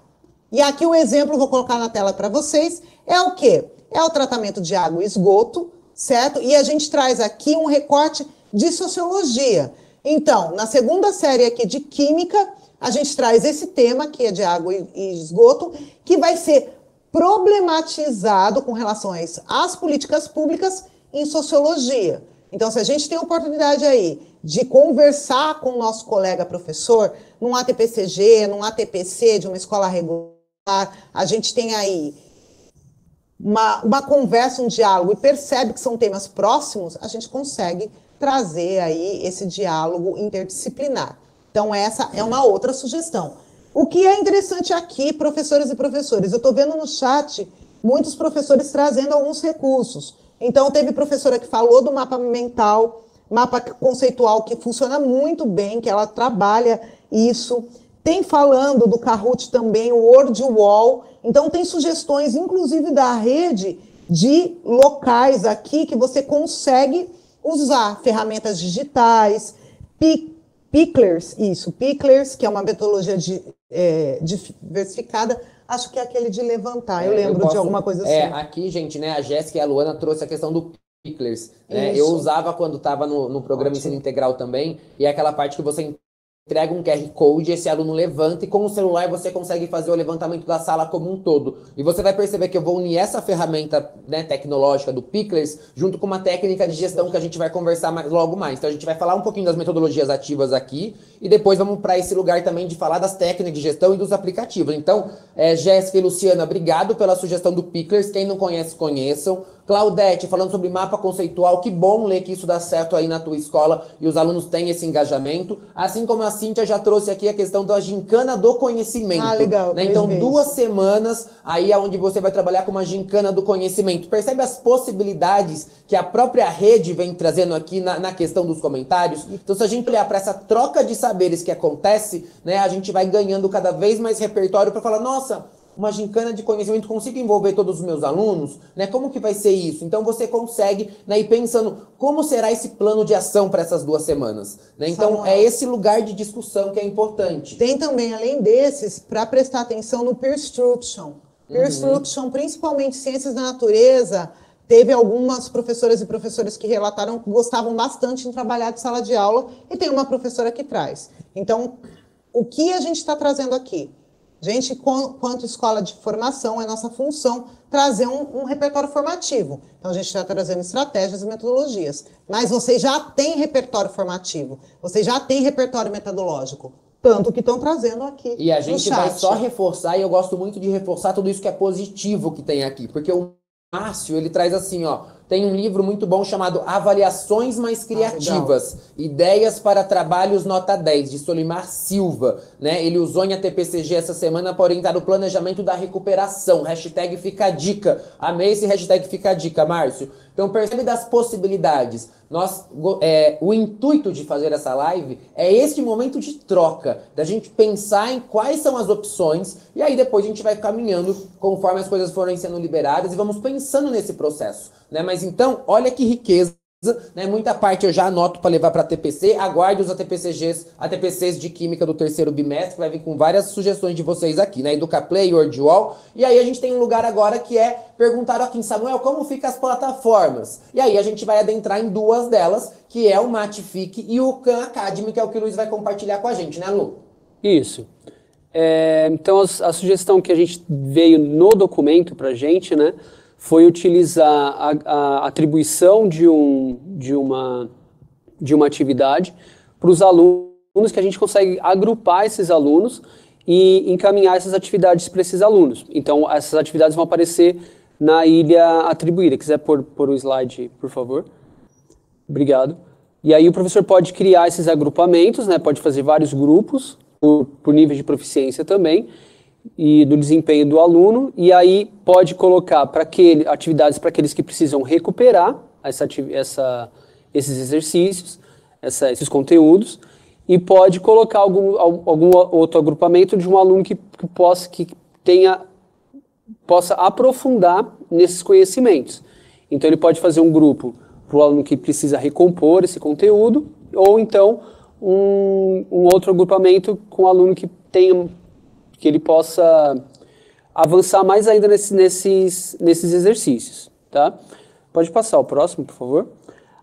E aqui o exemplo, vou colocar na tela para vocês, é o quê? É o tratamento de água e esgoto, certo? E a gente traz aqui um recorte de sociologia. Então, na segunda série aqui de Química, a gente traz esse tema, que é de água e esgoto, que vai ser problematizado com relação às políticas públicas em sociologia. Então, se a gente tem a oportunidade aí de conversar com o nosso colega professor, num ATPCG, num ATPC de uma escola regular, a gente tem aí uma conversa, um diálogo, e percebe que são temas próximos, a gente consegue trazer aí esse diálogo interdisciplinar. Então, essa é uma outra sugestão. O que é interessante aqui, professores e professores, eu estou vendo no chat muitos professores trazendo alguns recursos. Então, teve professora que falou do mapa mental, mapa conceitual, que funciona muito bem, que ela trabalha isso. Tem falando do Kahoot também, o Word Wall. Então, tem sugestões, inclusive da rede, de locais aqui que você consegue usar ferramentas digitais, Picklers, Picklers, que é uma metodologia diversificada, acho que é aquele de levantar, eu lembro de alguma coisa assim. Aqui, gente, né, a Jéssica e a Luana trouxe a questão do Picklers, né? Eu usava quando estava no programa Ensino Integral também, e é aquela parte que você entrega um QR Code, esse aluno levanta e com o celular você consegue fazer o levantamento da sala como um todo. E você vai perceber que eu vou unir essa ferramenta, né, tecnológica do Picklers junto com uma técnica de gestão que a gente vai conversar logo mais. Então a gente vai falar um pouquinho das metodologias ativas aqui e depois vamos para esse lugar também de falar das técnicas de gestão e dos aplicativos. Então, Jéssica e Luciana, obrigado pela sugestão do Picklers. Quem não conhece, conheçam. Claudete, falando sobre mapa conceitual, que bom ler que isso dá certo aí na tua escola e os alunos têm esse engajamento. Assim como a Cíntia já trouxe aqui a questão da gincana do conhecimento. Ah, legal. Né? Então, 2 semanas aí é onde você vai trabalhar com uma gincana do conhecimento. Percebe as possibilidades que a própria rede vem trazendo aqui na questão dos comentários? Então, se a gente olhar para essa troca de saberes que acontece, né, a gente vai ganhando cada vez mais repertório para falar, nossa, uma gincana de conhecimento, consigo envolver todos os meus alunos, né? Como que vai ser isso? Então você consegue, né, ir pensando como será esse plano de ação para essas 2 semanas, né? Então Samuel, é esse lugar de discussão que é importante. Tem também, além desses, para prestar atenção no peer instruction. Peer instruction, principalmente ciências da natureza, teve algumas professoras e professores que relataram que gostavam bastante de trabalhar de sala de aula e tem uma professora que traz. Então, o que a gente está trazendo aqui? Gente, quanto escola de formação, é nossa função trazer um repertório formativo. Então, a gente está trazendo estratégias e metodologias. Mas vocês já têm repertório formativo, vocês já têm repertório metodológico. Tanto que estão trazendo aqui. E a gente vai só reforçar, e eu gosto muito de reforçar tudo isso que é positivo que tem aqui. Porque o Márcio, ele traz assim, ó, tem um livro muito bom chamado Avaliações Mais Criativas, Ideias para Trabalhos Nota 10, de Solimar Silva, né? Ele usou em ATPCG essa semana para orientar o planejamento da recuperação, hashtag fica a dica. Amei esse hashtag fica a dica, Márcio. Então percebe das possibilidades. O intuito de fazer essa live é este momento de troca, da gente pensar em quais são as opções e aí depois a gente vai caminhando conforme as coisas forem sendo liberadas e vamos pensando nesse processo, né? Mas então, olha que riqueza, né? Muita parte eu já anoto para levar para TPC, aguarde os ATPCs de Química do 3º bimestre, que vai vir com várias sugestões de vocês aqui, né? EducaPlay, WordWall, e aí a gente tem um lugar agora que é perguntar aqui em Samuel, como ficam as plataformas? E aí a gente vai adentrar em 2 delas, que é o Matific e o Khan Academy, que é o que o Luiz vai compartilhar com a gente, né, Lu? Isso. Então, a sugestão que a gente veio no documento para a gente, né, foi utilizar a atribuição de uma atividade para os alunos, que a gente consegue agrupar esses alunos e encaminhar essas atividades para esses alunos. Então, essas atividades vão aparecer na ilha atribuída. Quiser pôr o slide, por favor? Obrigado. E aí o professor pode criar esses agrupamentos, né, pode fazer vários grupos, por nível de proficiência também, e do desempenho do aluno, e aí pode colocar atividades para aqueles que precisam recuperar esses exercícios, esses conteúdos, e pode colocar algum outro agrupamento de um aluno que possa aprofundar nesses conhecimentos. Então ele pode fazer um grupo para o aluno que precisa recompor esse conteúdo, ou então um outro agrupamento com aluno que ele possa avançar mais ainda nesses exercícios, tá? Pode passar o próximo, por favor.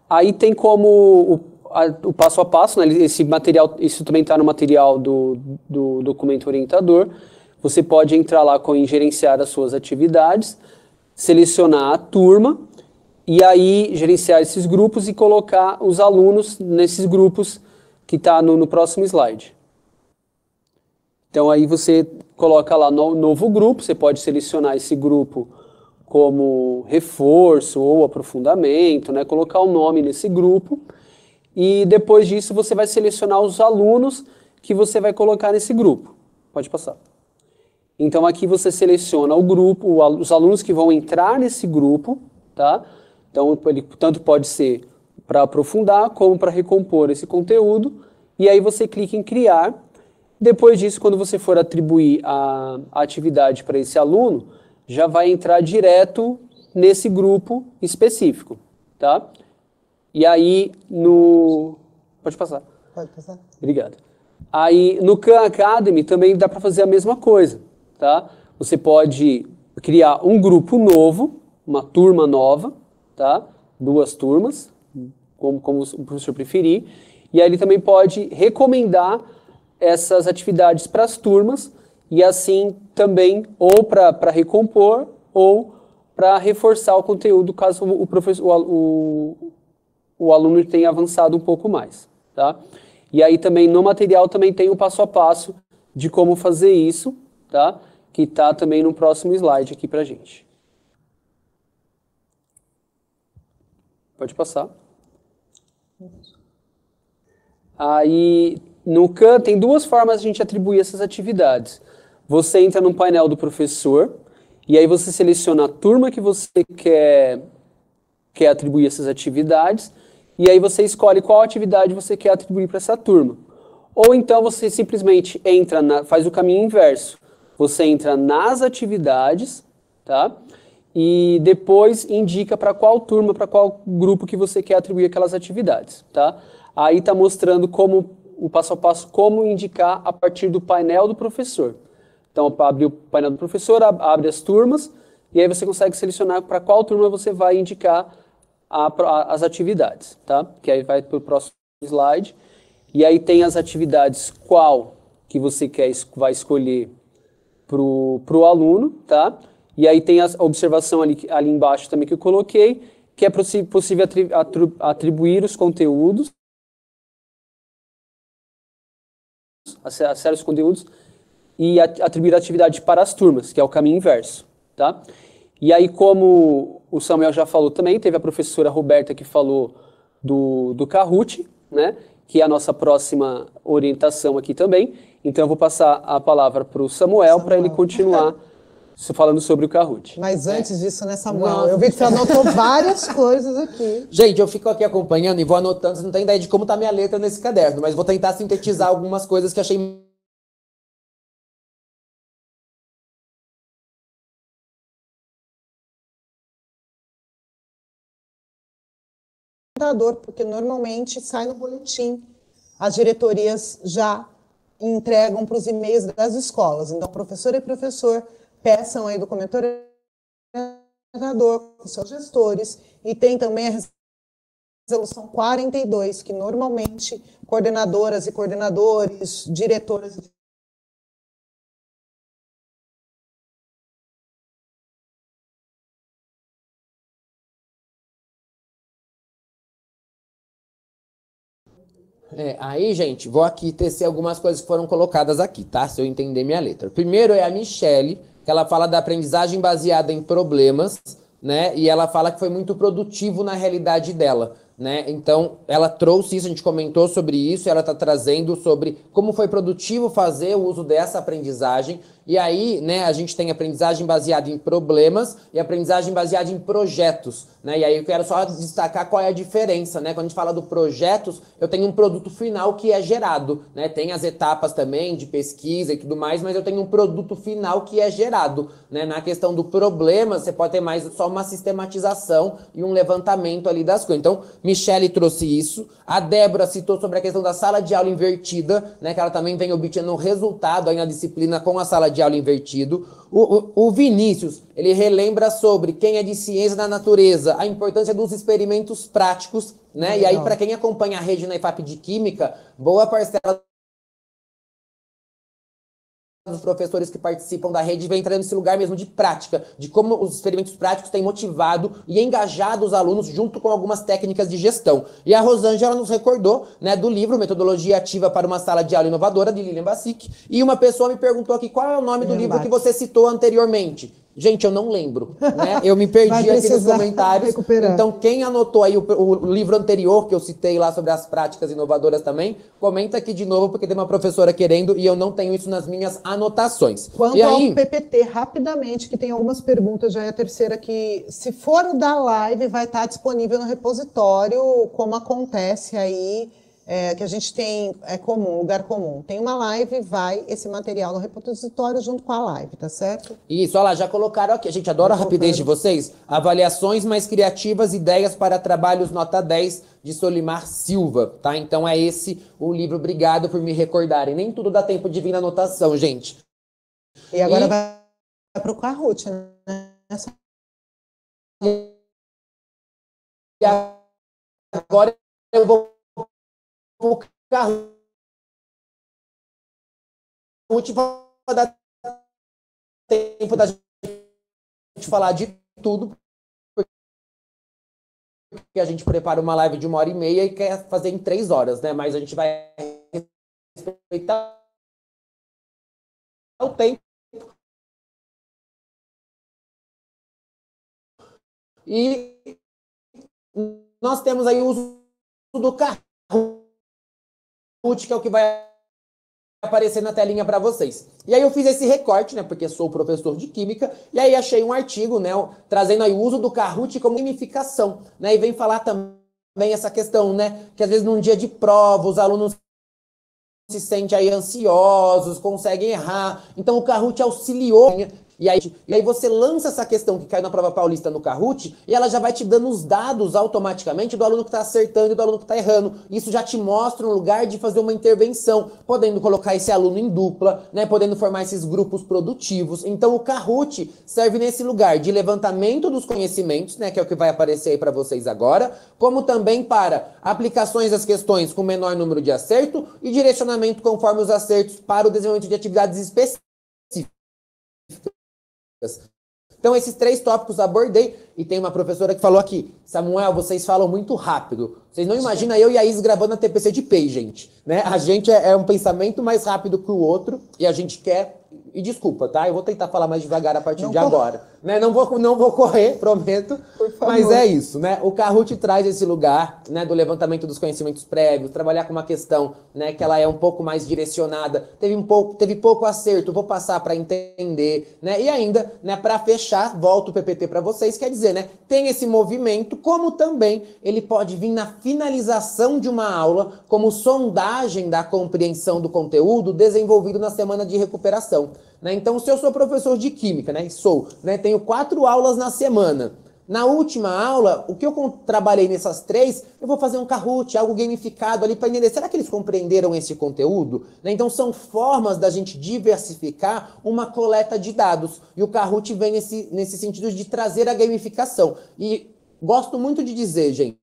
Aí tem como o passo a passo, né? Esse material, isso também está no material do documento orientador. Você pode entrar lá em gerenciar as suas atividades, selecionar a turma, e aí gerenciar esses grupos e colocar os alunos nesses grupos que está no próximo slide. Então aí você coloca lá novo grupo, você pode selecionar esse grupo como reforço ou aprofundamento, né? Colocar o nome nesse grupo, e depois disso você vai selecionar os alunos que você vai colocar nesse grupo. Pode passar. Então aqui você seleciona o grupo, os alunos que vão entrar nesse grupo, tá? Então ele tanto pode ser para aprofundar como para recompor esse conteúdo, e aí você clica em criar. Depois disso, quando você for atribuir a atividade para esse aluno, já vai entrar direto nesse grupo específico, tá? E aí Pode passar. Pode passar. Obrigado. Aí no Khan Academy também dá para fazer a mesma coisa, tá? Você pode criar um grupo novo, uma turma nova, tá? 2 turmas, como o professor preferir. E aí ele também pode recomendar essas atividades para as turmas, e assim também ou para recompor ou para reforçar o conteúdo caso o aluno tenha avançado um pouco mais, tá? E aí também no material também tem o passo a passo de como fazer isso, tá? Que está também no próximo slide aqui para a gente. Pode passar. Aí no Khan tem 2 formas de a gente atribuir essas atividades. Você entra no painel do professor, e aí você seleciona a turma que você quer atribuir essas atividades, e aí você escolhe qual atividade você quer atribuir para essa turma. Ou então você simplesmente faz o caminho inverso. Você entra nas atividades, tá? E depois indica para qual turma, para qual grupo que você quer atribuir aquelas atividades, tá? Aí está mostrando o passo a passo, como indicar a partir do painel do professor. Então, abre o painel do professor, abre as turmas, e aí você consegue selecionar para qual turma você vai indicar as atividades, tá? Que aí vai para o próximo slide. E aí tem as atividades qual que você vai escolher para o aluno, tá? E aí tem a observação ali embaixo também que eu coloquei, que é possível atribuir os conteúdos, acessar os conteúdos e atribuir a atividade para as turmas, que é o caminho inverso, tá? E aí, como o Samuel já falou também, teve a professora Roberta que falou do Kahoot, né? Que é a nossa próxima orientação aqui também. Então eu vou passar a palavra para o Samuel para ele continuar falando sobre o Kahoot. Mas antes disso, né, Samuel? Eu vi que você anotou várias coisas aqui. Gente, eu fico aqui acompanhando e vou anotando. Você não tem ideia de como tá minha letra nesse caderno, mas vou tentar sintetizar algumas coisas que achei porque normalmente sai no boletim. As diretorias já entregam para os e-mails das escolas. Então, professor e professor peçam aí documento orientador com seus gestores, e tem também a resolução 42, que normalmente coordenadoras e coordenadores, diretoras aí, gente, vou aqui tecer algumas coisas que foram colocadas aqui, tá? Se eu entender minha letra. Primeiro é a Michele, que ela fala da aprendizagem baseada em problemas, né? E ela fala que foi muito produtivo na realidade dela, né? Então, ela trouxe isso, a gente comentou sobre isso, ela está trazendo sobre como foi produtivo fazer o uso dessa aprendizagem. E aí, né, a gente tem aprendizagem baseada em problemas e aprendizagem baseada em projetos, né? E aí eu quero só destacar qual é a diferença, né? Quando a gente fala do projetos, eu tenho um produto final que é gerado, né? Tem as etapas também de pesquisa e tudo mais, mas eu tenho um produto final que é gerado, né? Na questão do problema, você pode ter mais só uma sistematização e um levantamento ali das coisas. Então, Michele trouxe isso. A Débora citou sobre a questão da sala de aula invertida, né, que ela também vem obtendo resultado aí na disciplina com a sala de aula invertido. O Vinícius, ele relembra sobre quem é de ciência da natureza, a importância dos experimentos práticos, né? E aí, para quem acompanha a rede na IFAP de Química, boa parcela dos professores que participam da rede vem entrando nesse lugar mesmo de prática, de como os experimentos práticos têm motivado e engajado os alunos junto com algumas técnicas de gestão. E a Rosângela nos recordou, né, do livro Metodologia Ativa para uma Sala de Aula Inovadora, de Lilian Bassic, e uma pessoa me perguntou aqui qual é o nome do livro que você citou anteriormente. Gente, eu não lembro, né? Eu me perdi aqui nos comentários. Recuperar. Então, quem anotou aí o livro anterior que eu citei lá sobre as práticas inovadoras também, comenta aqui de novo, porque tem uma professora querendo e eu não tenho isso nas minhas anotações. Quanto e aí, ao PPT, rapidamente, que tem algumas perguntas, já é a terceira que, se for o da live, vai estar disponível no repositório, como acontece aí, que a gente tem, é comum, lugar comum. Tem uma live, vai esse material no repositório junto com a live, tá certo? isso, olha lá, já colocaram aqui. A gente adora a rapidez de vocês. Avaliações mais criativas, ideias para trabalhos nota 10, de Solimar Silva, tá? Então é esse o livro. Obrigado por me recordarem. Nem tudo dá tempo de vir na anotação, gente. E agora vai para o Kahoot, né? E agora eu vou o Kahoot para dar tempo da gente falar de tudo, porque a gente prepara uma live de 1h30 e quer fazer em 3 horas, né? Mas a gente vai respeitar o tempo. E nós temos aí o uso do Kahoot, que é o que vai aparecer na telinha para vocês. E aí eu fiz esse recorte, né, porque sou professor de Química, e aí achei um artigo, né, trazendo aí o uso do Kahoot como gamificação, né, e vem falar também essa questão, né, que às vezes num dia de prova os alunos se sentem aí ansiosos, conseguem errar, então o Kahoot auxiliou. E aí você lança essa questão que caiu na prova paulista no Kahoot e ela já vai te dando os dados automaticamente do aluno que está acertando e do aluno que está errando. Isso já te mostra um lugar de fazer uma intervenção, podendo colocar esse aluno em dupla, né, podendo formar esses grupos produtivos. Então o Kahoot serve nesse lugar de levantamento dos conhecimentos, né, que é o que vai aparecer aí para vocês agora, como também para aplicações das questões com menor número de acerto e direcionamento conforme os acertos para o desenvolvimento de atividades específicas. Então esses 3 tópicos abordei e tem uma professora que falou aqui: Samuel, vocês falam muito rápido. Vocês não imaginam eu e a Isis gravando a TPC de PEI, gente. Né? A gente é um pensamento mais rápido que o outro e a gente quer... E desculpa, tá? Eu vou tentar falar mais devagar a partir de agora. Né? Não vou correr, prometo. Por favor. Mas é isso, né? O Kahoot traz esse lugar, né, do levantamento dos conhecimentos prévios, trabalhar com uma questão, né, que ela é um pouco mais direcionada. Teve pouco acerto, vou passar para entender, né? E ainda, né, para fechar, volto o PPT para vocês, quer dizer, né, tem esse movimento, como também ele pode vir na finalização de uma aula, como sondagem da compreensão do conteúdo desenvolvido na semana de recuperação. Né? Então, se eu sou professor de Química, né, tenho 4 aulas na semana. Na última aula, o que eu trabalhei nessas 3, eu vou fazer um Kahoot, algo gamificado ali para entender. Será que eles compreenderam esse conteúdo? Né? Então, são formas da gente diversificar uma coleta de dados. E o Kahoot vem nesse sentido de trazer a gamificação. E gosto muito de dizer, gente,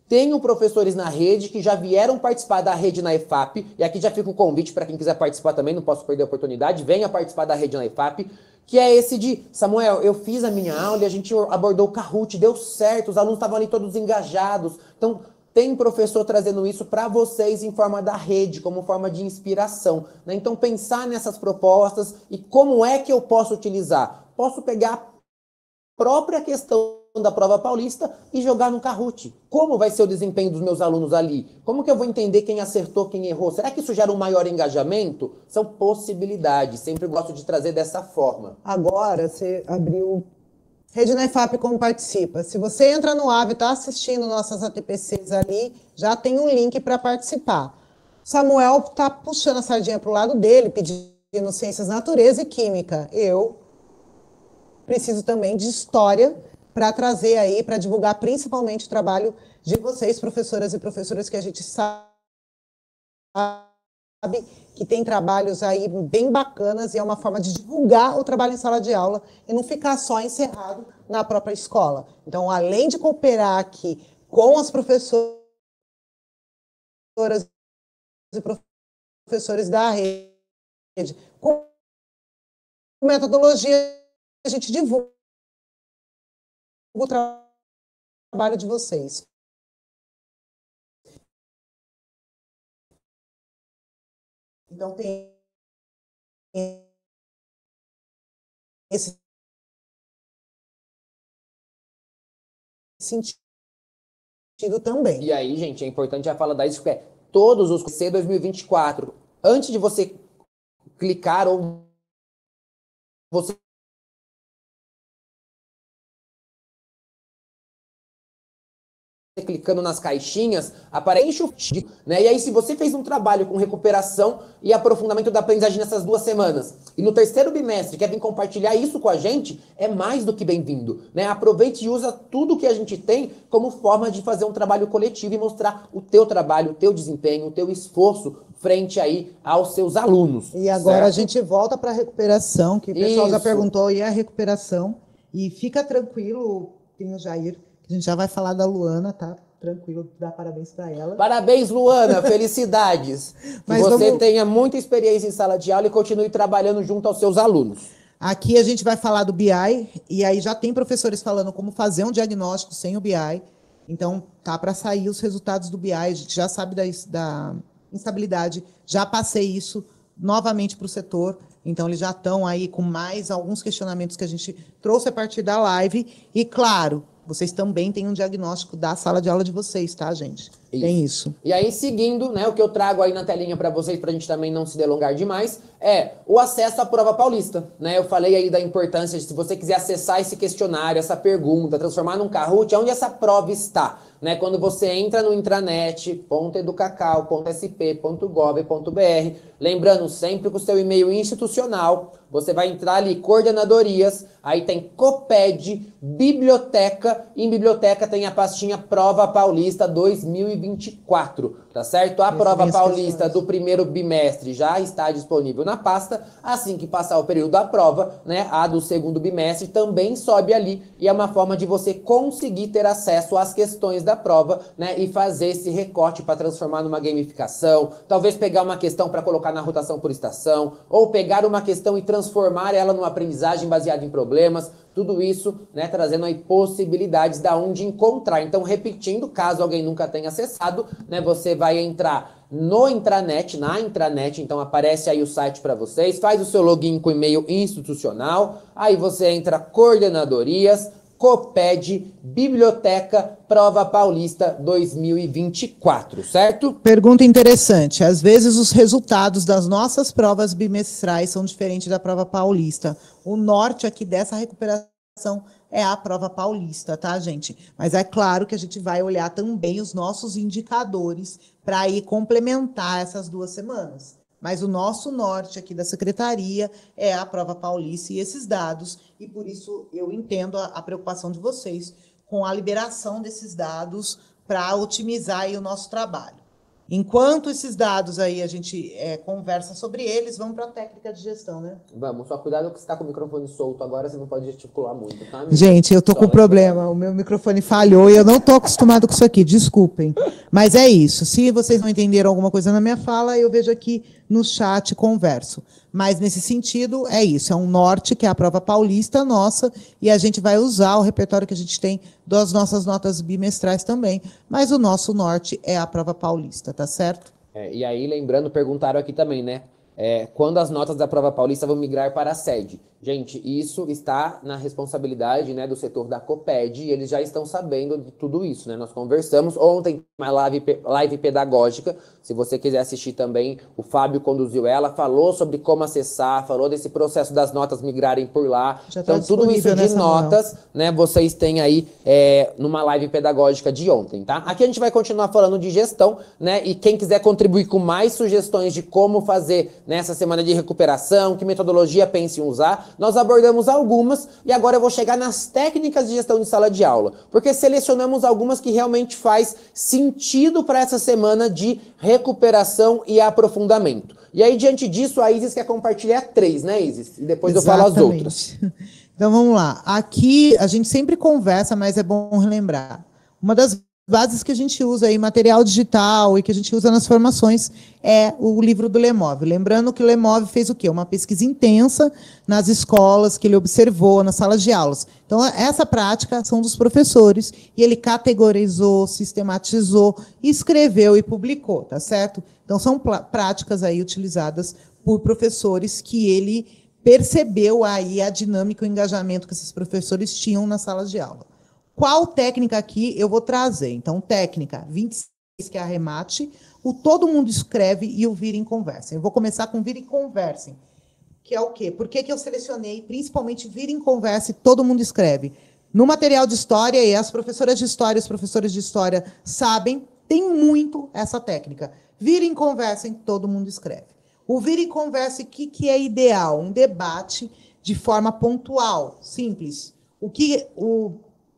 tenho professores na rede que já vieram participar da rede na IFAP, e aqui já fica o convite para quem quiser participar também, não posso perder a oportunidade, venha participar da rede na IFAP, que é esse de, Samuel, eu fiz a minha aula e a gente abordou o Kahoot, deu certo, os alunos estavam ali todos engajados. Então, tem professor trazendo isso para vocês em forma da rede, como forma de inspiração. Né? Então, pensar nessas propostas e como é que eu posso utilizar. Posso pegar a própria questão da prova paulista e jogar no Kahoot. Como vai ser o desempenho dos meus alunos ali? Como que eu vou entender quem acertou, quem errou? Será que isso gera um maior engajamento? São possibilidades. Sempre gosto de trazer dessa forma. Agora, você abriu Rede na IFAP como participa. Se você entra no AVE e está assistindo nossas ATPCs ali, já tem um link para participar. Samuel está puxando a sardinha para o lado dele, pedindo ciências natureza e química. Eu preciso também de história para trazer aí, para divulgar principalmente o trabalho de vocês, professoras e professores, que a gente sabe que tem trabalhos aí bem bacanas e é uma forma de divulgar o trabalho em sala de aula e não ficar só encerrado na própria escola. Então, além de cooperar aqui com as professoras e professores da rede, com metodologia, a gente divulga o trabalho de vocês. Então, tem esse sentido também. E aí, gente, é importante já falar isso, que é todos os C 2024, antes de você clicar ou você clicando nas caixinhas, aparece o né? E aí, se você fez um trabalho com recuperação e aprofundamento da aprendizagem nessas 2 semanas, e no terceiro bimestre quer vir compartilhar isso com a gente, é mais do que bem-vindo, né? Aproveite e usa tudo que a gente tem como forma de fazer um trabalho coletivo e mostrar o teu trabalho, o teu desempenho, o teu esforço frente aí aos seus alunos. E agora certo? A gente volta para a recuperação, que o pessoal já perguntou, e a recuperação. E fica tranquilo, tem o Jair, a gente já vai falar da Luana, tá? Tranquilo, dá parabéns para ela. Parabéns, Luana, felicidades. Que você tenha muita experiência em sala de aula e continue trabalhando junto aos seus alunos. Aqui a gente vai falar do BI, e aí já tem professores falando como fazer um diagnóstico sem o BI. Então, tá para sair os resultados do BI, a gente já sabe da instabilidade, já passei isso novamente para o setor. Então, eles já estão aí com mais alguns questionamentos que a gente trouxe a partir da live. E, claro, vocês também têm um diagnóstico da sala de aula de vocês, tá, gente? Isso. Tem isso. E aí, seguindo, né, o que eu trago aí na telinha para vocês, para a gente também não se delongar demais, é o acesso à prova paulista, né? Eu falei aí da importância de, se você quiser acessar esse questionário, essa pergunta, transformar num Kahoot, onde essa prova está, né? Quando você entra no intranet.educacau.sp.gov.br, lembrando sempre com o seu e-mail institucional, você vai entrar ali, coordenadorias, aí tem COPED, biblioteca, e em biblioteca tem a pastinha Prova Paulista 2024, tá certo? A Prova Paulista do primeiro bimestre já está disponível na pasta, assim que passar o período da prova, né, a do segundo bimestre também sobe ali, e é uma forma de você conseguir ter acesso às questões da prova, né, e fazer esse recorte para transformar numa gamificação, talvez pegar uma questão para colocar na rotação por estação, ou pegar uma questão e transformar ela numa aprendizagem baseada em problemas, tudo isso, né, trazendo aí possibilidades da onde encontrar. Então, repetindo, caso alguém nunca tenha acessado, né, você vai entrar no intranet, na intranet, então aparece aí o site para vocês, faz o seu login com e-mail institucional, aí você entra coordenadorias, COPED, Biblioteca, Prova Paulista 2024, certo? Pergunta interessante. Às vezes os resultados das nossas provas bimestrais são diferentes da prova paulista. O norte aqui dessa recuperação é a prova paulista, tá, gente? Mas é claro que a gente vai olhar também os nossos indicadores para ir complementar essas 2 semanas. Mas o nosso norte aqui da secretaria é a prova paulista e esses dados, e por isso eu entendo a preocupação de vocês com a liberação desses dados para otimizar aí o nosso trabalho. Enquanto esses dados aí a gente conversa sobre eles, vamos para a técnica de gestão, né? Vamos, só cuidado que você está com o microfone solto agora, você não pode gesticular muito, tá? Amiga? Gente, eu tô com problema, o meu microfone falhou e eu não tô acostumado com isso aqui, desculpem. Mas é isso, se vocês não entenderam alguma coisa na minha fala, eu vejo aqui no chat e converso. Mas nesse sentido, é isso, é um norte, que é a prova paulista nossa, e a gente vai usar o repertório que a gente tem das nossas notas bimestrais também, mas o nosso norte é a prova paulista, tá certo? E aí, lembrando, perguntaram aqui também, né? Quando as notas da prova paulista vão migrar para a sede? Gente, isso está na responsabilidade, né, do setor da COPED, e eles já estão sabendo de tudo isso, né? Nós conversamos ontem uma live pedagógica, se você quiser assistir também, o Fábio conduziu ela, falou sobre como acessar, falou desse processo das notas migrarem por lá. Já tá então, tudo isso de notas, né, vocês têm aí numa live pedagógica de ontem, tá? Aqui a gente vai continuar falando de gestão, né, e quem quiser contribuir com mais sugestões de como fazer nessa semana de recuperação, que metodologia pense em usar. Nós abordamos algumas e agora eu vou chegar nas técnicas de gestão de sala de aula, porque selecionamos algumas que realmente faz sentido para essa semana de recuperação e aprofundamento. E aí, diante disso, a Isis quer compartilhar 3, né, Isis? E depois Exatamente. eu falo as outras. Então, vamos lá. Aqui, a gente sempre conversa, mas é bom relembrar. Uma das bases que a gente usa aí, material digital, e que a gente usa nas formações, é o livro do Lemov. Lembrando que o Lemov fez o quê? Uma pesquisa intensa nas escolas, que ele observou nas salas de aulas. Então, essa prática são dos professores, e ele categorizou, sistematizou, escreveu e publicou, tá certo? Então, são práticas aí utilizadas por professores que ele percebeu aí a dinâmica e o engajamento que esses professores tinham nas salas de aula. Qual técnica aqui eu vou trazer? Então, técnica 26, que é arremate, o todo mundo escreve e o virem conversem. Eu vou começar com virem conversem, que é o quê? Por que eu selecionei principalmente virem conversa e todo mundo escreve? No material de história, e as professoras de história, os professores de história sabem, tem muito essa técnica. Virem conversem, todo mundo escreve. O virem conversa, o que é ideal? Um debate de forma pontual, simples.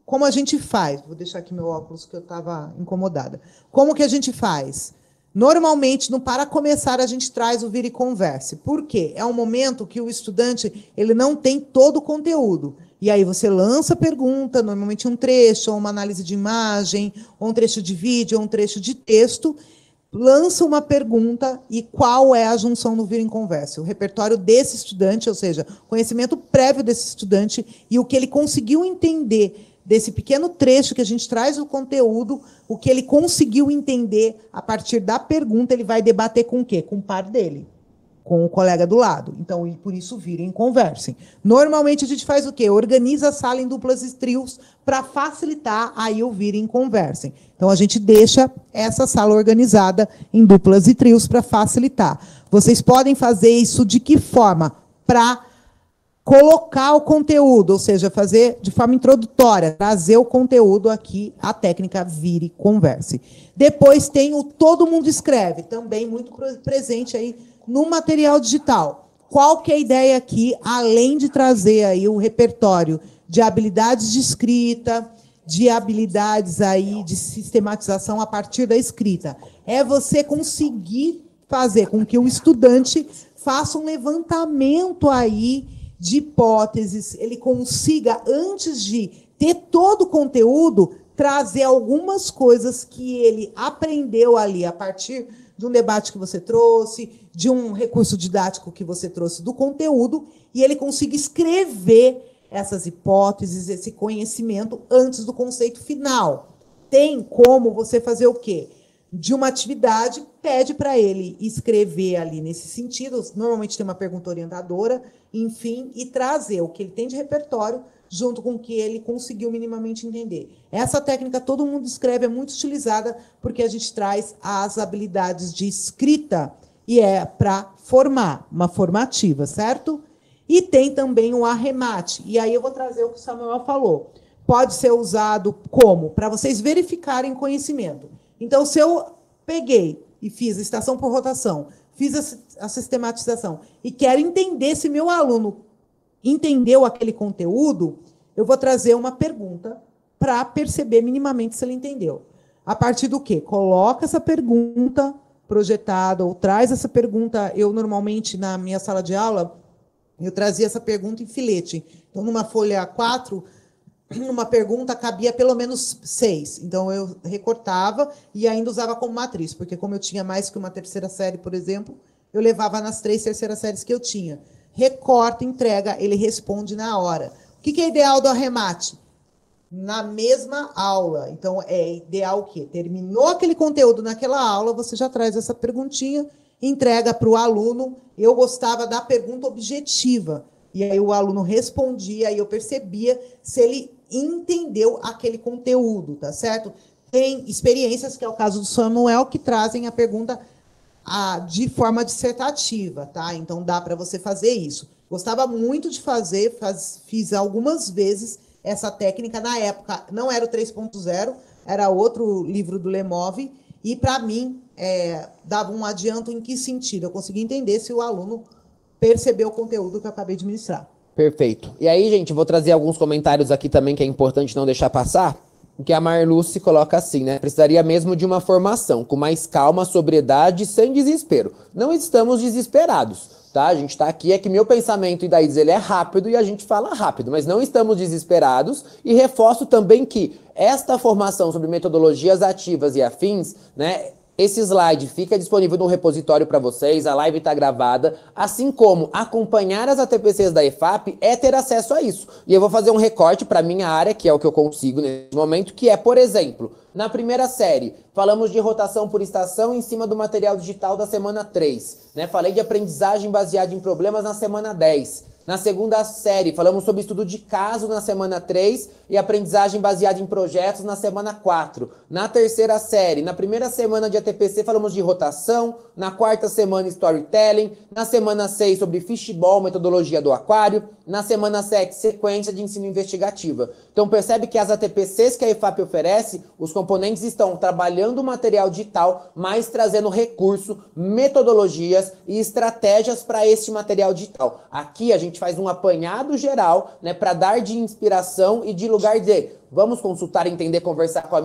Como a gente faz? Vou deixar aqui meu óculos, que eu estava incomodada. Como que a gente faz? Normalmente, para começar, a gente traz o vira e converse. Por quê? É um momento que o estudante ele não tem todo o conteúdo. E aí você lança a pergunta, normalmente um trecho, ou uma análise de imagem, ou um trecho de vídeo, ou um trecho de texto, lança uma pergunta e qual é a junção no vira e converse? O repertório desse estudante, ou seja, conhecimento prévio desse estudante e o que ele conseguiu entender desse pequeno trecho que a gente traz o conteúdo, o que ele conseguiu entender a partir da pergunta, ele vai debater com o quê? Com o par dele, com o colega do lado. Então, e por isso, virem e conversem. Normalmente, a gente faz o quê? Organiza a sala em duplas e trios para facilitar aí o virem e conversem. Então, a gente deixa essa sala organizada em duplas e trios para facilitar. Vocês podem fazer isso de que forma? Para colocar o conteúdo, ou seja, fazer de forma introdutória, trazer o conteúdo aqui, a técnica vire e converse. Depois tem o todo mundo escreve, também muito presente aí no material digital. Qual que é a ideia aqui, além de trazer aí o repertório de habilidades de escrita, de habilidades aí de sistematização a partir da escrita? É você conseguir fazer com que o estudante faça um levantamento aí de hipóteses, ele consiga, antes de ter todo o conteúdo, trazer algumas coisas que ele aprendeu ali a partir de um debate que você trouxe, de um recurso didático que você trouxe do conteúdo, e ele consiga escrever essas hipóteses, esse conhecimento, antes do conceito final. Tem como você fazer o quê? De uma atividade, pede para ele escrever ali nesse sentido, normalmente tem uma pergunta orientadora, enfim, e trazer o que ele tem de repertório junto com o que ele conseguiu minimamente entender. Essa técnica todo mundo escreve, é muito utilizada porque a gente traz as habilidades de escrita e é para formar, uma formativa, certo? E tem também o arremate, e aí eu vou trazer o que o Samuel falou. Pode ser usado como? Para vocês verificarem conhecimento. Então, se eu peguei e fiz a estação por rotação, fiz a sistematização e quero entender se meu aluno entendeu aquele conteúdo, eu vou trazer uma pergunta para perceber minimamente se ele entendeu. A partir do quê? Coloca essa pergunta projetada ou traz essa pergunta. Eu, normalmente, na minha sala de aula, eu trazia essa pergunta em filete. Então, numa folha A4, numa pergunta cabia pelo menos 6. Então, eu recortava e ainda usava como matriz, porque como eu tinha mais que uma terceira série, por exemplo, eu levava nas 3 terceiras séries que eu tinha. Recorta, entrega, ele responde na hora. O que é ideal do arremate? Na mesma aula. Então, é ideal o quê? Terminou aquele conteúdo naquela aula, você já traz essa perguntinha, entrega para o aluno. Eu gostava da pergunta objetiva. E aí o aluno respondia, e eu percebia se ele entendeu aquele conteúdo, tá certo? Tem experiências, que é o caso do Samuel, que trazem a pergunta de forma dissertativa, tá? Então, dá para você fazer isso. Gostava muito de fazer, fiz algumas vezes essa técnica. Na época, não era o 3.0, era outro livro do Lemov, E, para mim, dava um adianto em que sentido? Eu conseguia entender se o aluno percebeu o conteúdo que eu acabei de ministrar. Perfeito. E aí, gente, vou trazer alguns comentários aqui também que é importante não deixar passar. Que a Marluce coloca assim, né? Precisaria mesmo de uma formação com mais calma, sobriedade, sem desespero. Não estamos desesperados, tá? A gente tá aqui, é que meu pensamento e da Isis, ele é rápido e a gente fala rápido, mas não estamos desesperados. E reforço também que esta formação sobre metodologias ativas e afins, né? Esse slide fica disponível no repositório para vocês, a live está gravada, assim como acompanhar as ATPCs da EFAP é ter acesso a isso. E eu vou fazer um recorte para minha área, que é o que eu consigo nesse momento, que é, por exemplo, na primeira série, falamos de rotação por estação em cima do material digital da semana 3, né? Falei de aprendizagem baseada em problemas na semana 10. Na segunda série, falamos sobre estudo de caso na semana 3 e aprendizagem baseada em projetos na semana 4. Na terceira série, na primeira semana de ATPC, falamos de rotação. Na quarta semana, storytelling. Na semana 6, sobre fishball, metodologia do aquário. Na semana 7, sequência de ensino investigativa. Então percebe que as ATPCs que a EFAP oferece, os componentes estão trabalhando o material digital, mas trazendo recurso, metodologias e estratégias para esse material digital. Aqui a gente faz um apanhado geral, né, para dar de inspiração e de lugar de vamos consultar, entender, conversar com a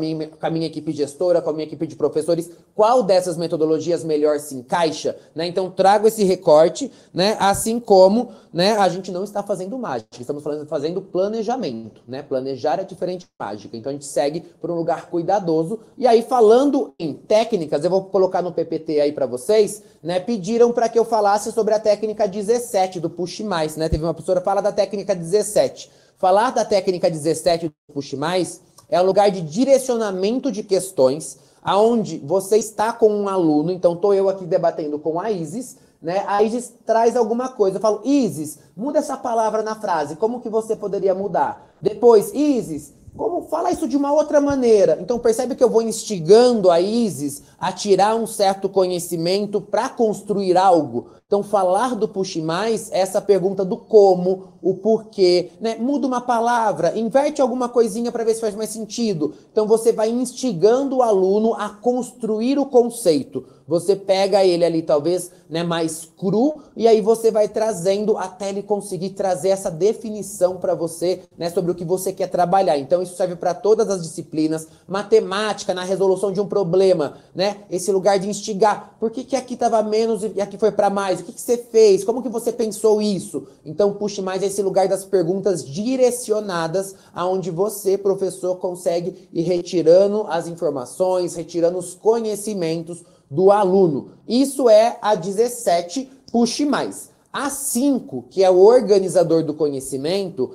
minha equipe gestora, com a minha equipe de professores, qual dessas metodologias melhor se encaixa, né? Então trago esse recorte, né? Assim como, né, a gente não está fazendo mágica, estamos fazendo planejamento, né? Planejar é diferente de mágica, então a gente segue por um lugar cuidadoso. E aí, falando em técnicas, eu vou colocar no PPT aí para vocês, né? Pediram para que eu falasse sobre a técnica 17 do Push Mais, né? Teve uma professora que fala da técnica 17. Falar da técnica 17 do Push Mais é um lugar de direcionamento de questões, aonde você está com um aluno, então estou eu aqui debatendo com a Isis, né? A Isis traz alguma coisa, eu falo, Isis, muda essa palavra na frase, como que você poderia mudar? Depois, Isis, como fala isso de uma outra maneira? Então percebe que eu vou instigando a Isis a tirar um certo conhecimento para construir algo. Então falar do Push Mais é essa pergunta do como, o porquê, né? Muda uma palavra, inverte alguma coisinha para ver se faz mais sentido. Então você vai instigando o aluno a construir o conceito. Você pega ele ali talvez, né, mais cru e aí você vai trazendo até ele conseguir trazer essa definição para você, né, sobre o que você quer trabalhar. Então isso serve para todas as disciplinas, matemática, na resolução de um problema, né? Esse lugar de instigar. Por que aqui estava menos e aqui foi para mais? O que você fez? Como que você pensou isso? Então Push Mais é esse lugar das perguntas direcionadas, aonde você, professor, consegue ir retirando as informações, retirando os conhecimentos do aluno. Isso é a 17, Push Mais. A 5, que é o organizador do conhecimento,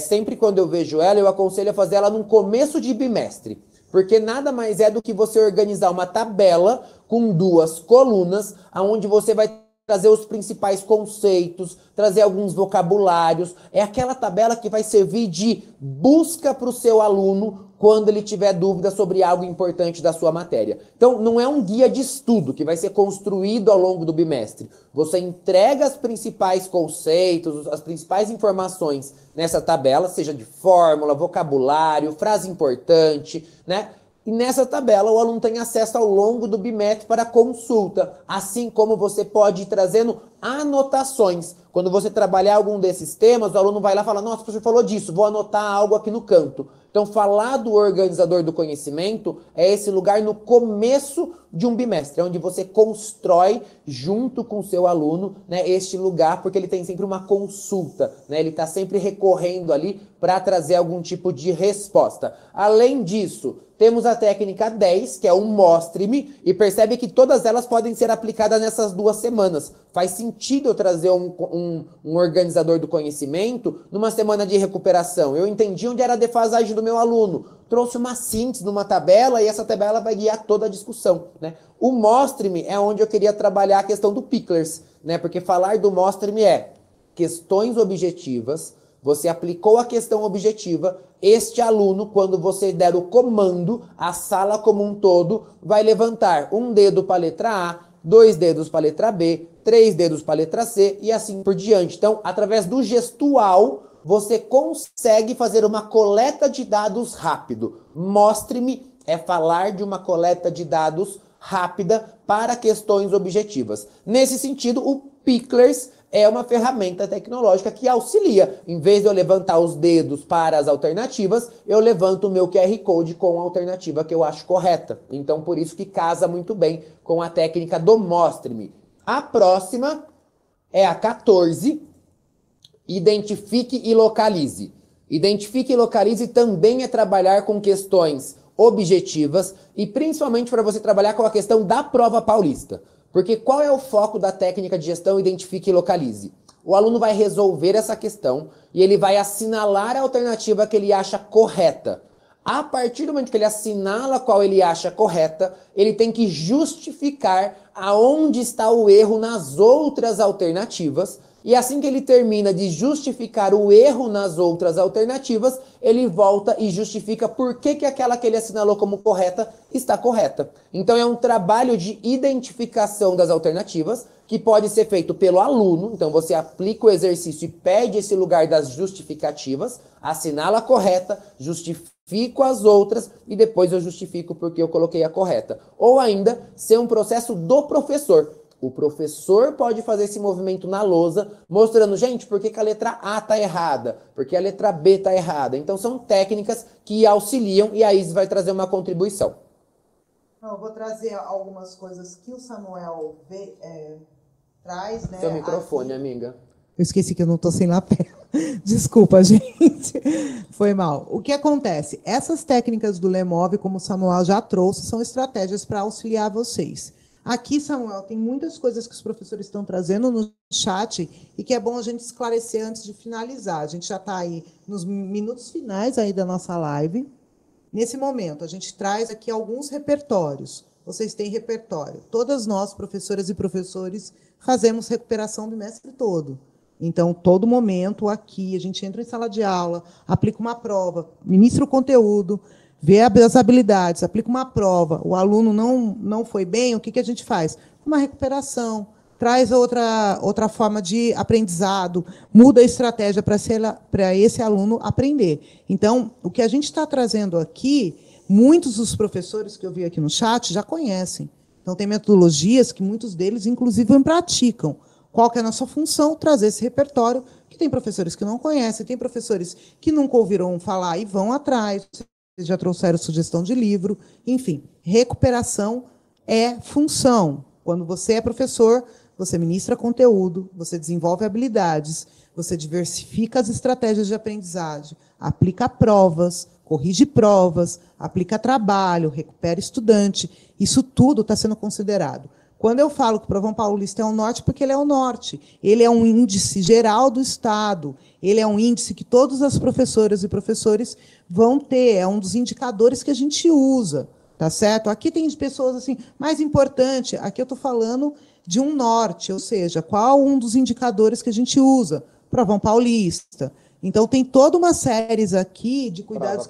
sempre quando eu vejo ela, eu aconselho a fazer ela no começo de bimestre. Porque nada mais é do que você organizar uma tabela com 2 colunas, onde você vai trazer os principais conceitos, trazer alguns vocabulários. É aquela tabela que vai servir de busca para o seu aluno quando ele tiver dúvida sobre algo importante da sua matéria. Então, não é um guia de estudo que vai ser construído ao longo do bimestre. Você entrega os principais conceitos, as principais informações nessa tabela, seja de fórmula, vocabulário, frase importante, né? E nessa tabela o aluno tem acesso ao longo do bimestre para consulta, assim como você pode ir trazendo anotações. Quando você trabalhar algum desses temas, o aluno vai lá e fala, nossa, o professor falou disso, vou anotar algo aqui no canto. Então, falar do organizador do conhecimento é esse lugar no começo de um bimestre, onde você constrói junto com o seu aluno, né, este lugar, porque ele tem sempre uma consulta, né, ele está sempre recorrendo ali para trazer algum tipo de resposta. Além disso, temos a técnica 10, que é um mostre-me, e percebe que todas elas podem ser aplicadas nessas 2 semanas. Faz sentido eu trazer um organizador do conhecimento numa semana de recuperação. Eu entendi onde era a defasagem do meu aluno, trouxe uma síntese numa tabela e essa tabela vai guiar toda a discussão, né? O mostre-me é onde eu queria trabalhar a questão do Picklers, né? Porque falar do mostre-me é questões objetivas. Você aplicou a questão objetiva, este aluno, quando você der o comando, a sala como um todo vai levantar um dedo para a letra A, 2 dedos para a letra B, 3 dedos para a letra C e assim por diante. Então, através do gestual, você consegue fazer uma coleta de dados rápido. Mostre-me é falar de uma coleta de dados rápida para questões objetivas. Nesse sentido, o Picklers é uma ferramenta tecnológica que auxilia. Em vez de eu levantar os dedos para as alternativas, eu levanto o meu QR Code com a alternativa que eu acho correta. Então, por isso que casa muito bem com a técnica do Mostre-me. A próxima é a 14, identifique e localize. Identifique e localize também é trabalhar com questões objetivas e principalmente para você trabalhar com a questão da prova paulista. Porque qual é o foco da técnica de gestão identifique e localize? O aluno vai resolver essa questão e ele vai assinalar a alternativa que ele acha correta. A partir do momento que ele assinala qual ele acha correta, ele tem que justificar aonde está o erro nas outras alternativas. E assim que ele termina de justificar o erro nas outras alternativas, ele volta e justifica por que aquela que ele assinalou como correta está correta. Então é um trabalho de identificação das alternativas, que pode ser feito pelo aluno. Então você aplica o exercício e pede esse lugar das justificativas, assinala a correta, justifico as outras e depois eu justifico porque eu coloquei a correta. Ou ainda, ser um processo do professor. O professor pode fazer esse movimento na lousa, mostrando, gente, por que a letra A está errada, por que a letra B está errada. Então, são técnicas que auxiliam e a Isis vai trazer uma contribuição. Eu vou trazer algumas coisas que o Samuel traz, né? Seu microfone, aqui. amiga. Eu esqueci que eu não estou sem lapela. Desculpa, gente. Foi mal. O que acontece? Essas técnicas do Lemov, como o Samuel já trouxe, são estratégias para auxiliar vocês. Aqui, Samuel, tem muitas coisas que os professores estão trazendo no chat e que é bom a gente esclarecer antes de finalizar. A gente já está aí nos minutos finais aí da nossa live. Nesse momento, a gente traz aqui alguns repertórios. Vocês têm repertório. Todas nós, professoras e professores, fazemos recuperação o bimestre todo. Então, todo momento aqui, a gente entra em sala de aula, aplica uma prova, ministra o conteúdo, vê as habilidades, aplica uma prova, o aluno não foi bem, o que a gente faz? Uma recuperação, traz outra forma de aprendizado, muda a estratégia para esse aluno aprender. Então, o que a gente está trazendo aqui, muitos dos professores que eu vi aqui no chat já conhecem. Então, tem metodologias que muitos deles, inclusive, praticam. Qual que é a nossa função? Trazer esse repertório, que tem professores que não conhecem, tem professores que nunca ouviram falar e vão atrás, já trouxeram sugestão de livro, enfim, recuperação é função. Quando você é professor, você ministra conteúdo, você desenvolve habilidades, você diversifica as estratégias de aprendizagem, aplica provas, corrige provas, aplica trabalho, recupera estudante, isso tudo está sendo considerado. Quando eu falo que o Provão Paulista é o norte, porque ele é o norte. Ele é um índice geral do Estado. Ele é um índice que todas as professoras e professores vão ter. É um dos indicadores que a gente usa. Tá certo? Aqui tem pessoas assim, mais importante, aqui eu estou falando de um norte, ou seja, qual um dos indicadores que a gente usa? Provão Paulista. Então, tem toda uma série aqui de cuidados...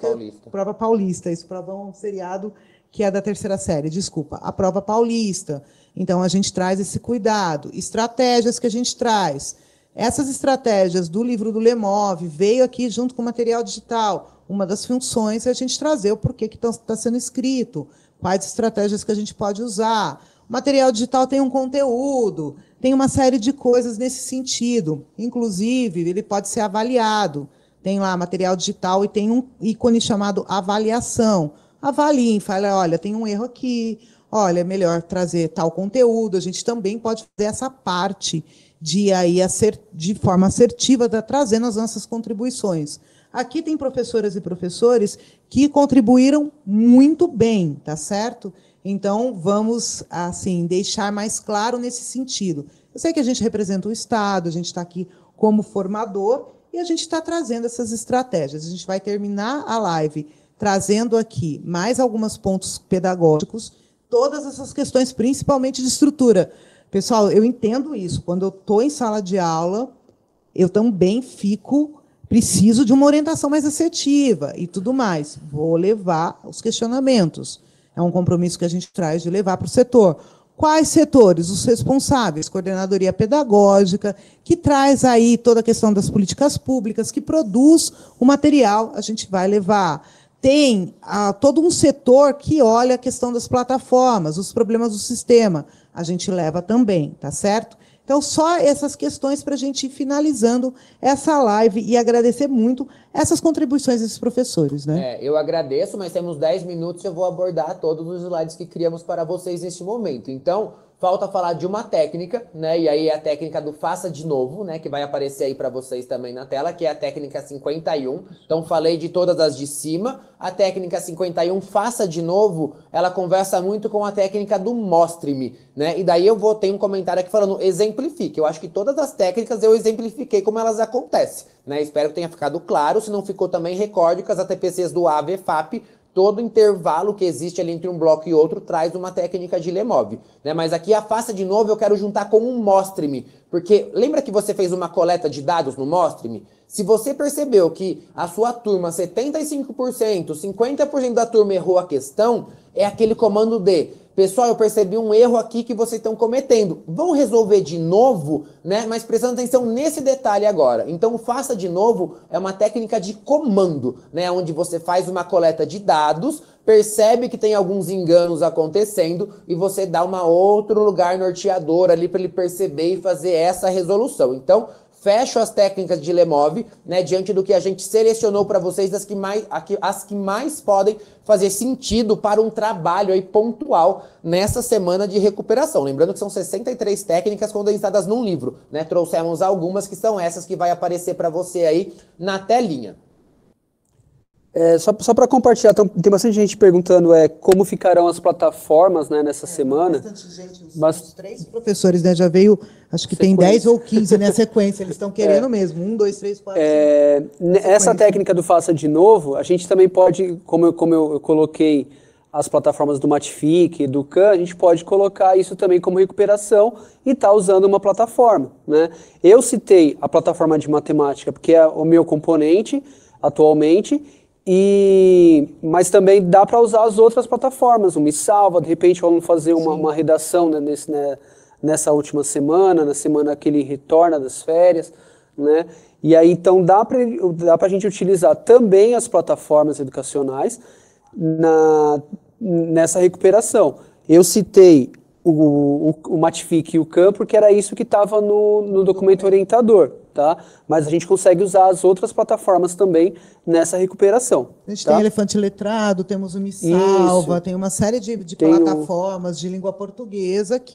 Prova Paulista. Isso, Provão seriado, que é da terceira série, desculpa. A Prova Paulista. Então, a gente traz esse cuidado. Estratégias que a gente traz. Essas estratégias do livro do Lemov veio aqui junto com o material digital. Uma das funções é a gente trazer o porquê que está sendo escrito, quais estratégias que a gente pode usar. O material digital tem um conteúdo, tem uma série de coisas nesse sentido. Inclusive, ele pode ser avaliado. Tem lá material digital e tem um ícone chamado avaliação. Avaliem, fala, olha, tem um erro aqui, olha, é melhor trazer tal conteúdo. A gente também pode fazer essa parte de forma assertiva, trazendo as nossas contribuições. Aqui tem professoras e professores que contribuíram muito bem, tá certo? Então, vamos assim deixar mais claro nesse sentido. Eu sei que a gente representa o Estado, a gente está aqui como formador e a gente está trazendo essas estratégias. A gente vai terminar a live trazendo aqui mais alguns pontos pedagógicos, todas essas questões, principalmente de estrutura. Pessoal, eu entendo isso. Quando eu estou em sala de aula, eu também preciso de uma orientação mais assertiva e tudo mais. Vou levar os questionamentos. É um compromisso que a gente traz de levar para o setor. Quais setores? Os responsáveis, coordenadoria pedagógica, que traz aí toda a questão das políticas públicas, que produz o material, a gente vai levar. tem todo um setor que olha a questão das plataformas, os problemas do sistema. A gente leva também, tá certo? Então, só essas questões para a gente ir finalizando essa live e agradecer muito essas contribuições desses professores, né? Eu agradeço, mas temos 10 minutos e eu vou abordar todos os slides que criamos para vocês neste momento. Então, falta falar de uma técnica, né? E aí a técnica do faça de novo, né? Que vai aparecer aí para vocês também na tela, que é a técnica 51. Então, falei de todas as de cima. A técnica 51, faça de novo, ela conversa muito com a técnica do mostre-me, né? E daí eu ter um comentário aqui falando exemplifique. Eu acho que todas as técnicas eu exemplifiquei como elas acontecem, né? Espero que tenha ficado claro. Se não ficou também, recorde que as ATPCs do AVFAP, todo intervalo que existe ali entre um bloco e outro traz uma técnica de Lemov, né? Mas aqui a faça de novo eu quero juntar com um mostre-me, porque lembra que você fez uma coleta de dados no mostre-me? Se você percebeu que a sua turma, 75%, 50% da turma errou a questão, é aquele comando de: pessoal, eu percebi um erro aqui que vocês estão cometendo. Vão resolver de novo, né? Mas prestando atenção nesse detalhe agora. Então, faça de novo é uma técnica de comando, né? Onde você faz uma coleta de dados, percebe que tem alguns enganos acontecendo e você dá um outro lugar norteador ali para ele perceber e fazer essa resolução. Então, fecho as técnicas de Lemov, né, diante do que a gente selecionou para vocês, as que mais podem fazer sentido para um trabalho aí pontual nessa semana de recuperação. Lembrando que são 63 técnicas condensadas num livro, né? Trouxemos algumas que são essas que vai aparecer para você aí na telinha. Só para compartilhar, tem bastante gente perguntando como ficarão as plataformas, né, nessa semana. Bastante gente, os 3 professores, né, já veio, acho que tem 10 ou 15, né, sequência, eles estão querendo mesmo, 1, 2, 3, 4, 5. Essa técnica do faça de novo, a gente também pode, como eu coloquei as plataformas do Matific, do Khan, a gente pode colocar isso também como recuperação e tá usando uma plataforma, né? Eu citei a plataforma de matemática porque é o meu componente atualmente, mas também dá para usar as outras plataformas, o Me Salva, de repente vamos fazer uma redação, né, nessa última semana, na semana que ele retorna das férias, né? E aí então dá para a gente utilizar também as plataformas educacionais nessa recuperação. Eu citei o Matific e o Khan porque era isso que estava no documento orientador, tá? Mas a gente consegue usar as outras plataformas também nessa recuperação. A gente tá? tem Elefante Letrado, temos o Me Salva, tem uma série de plataformas de língua portuguesa que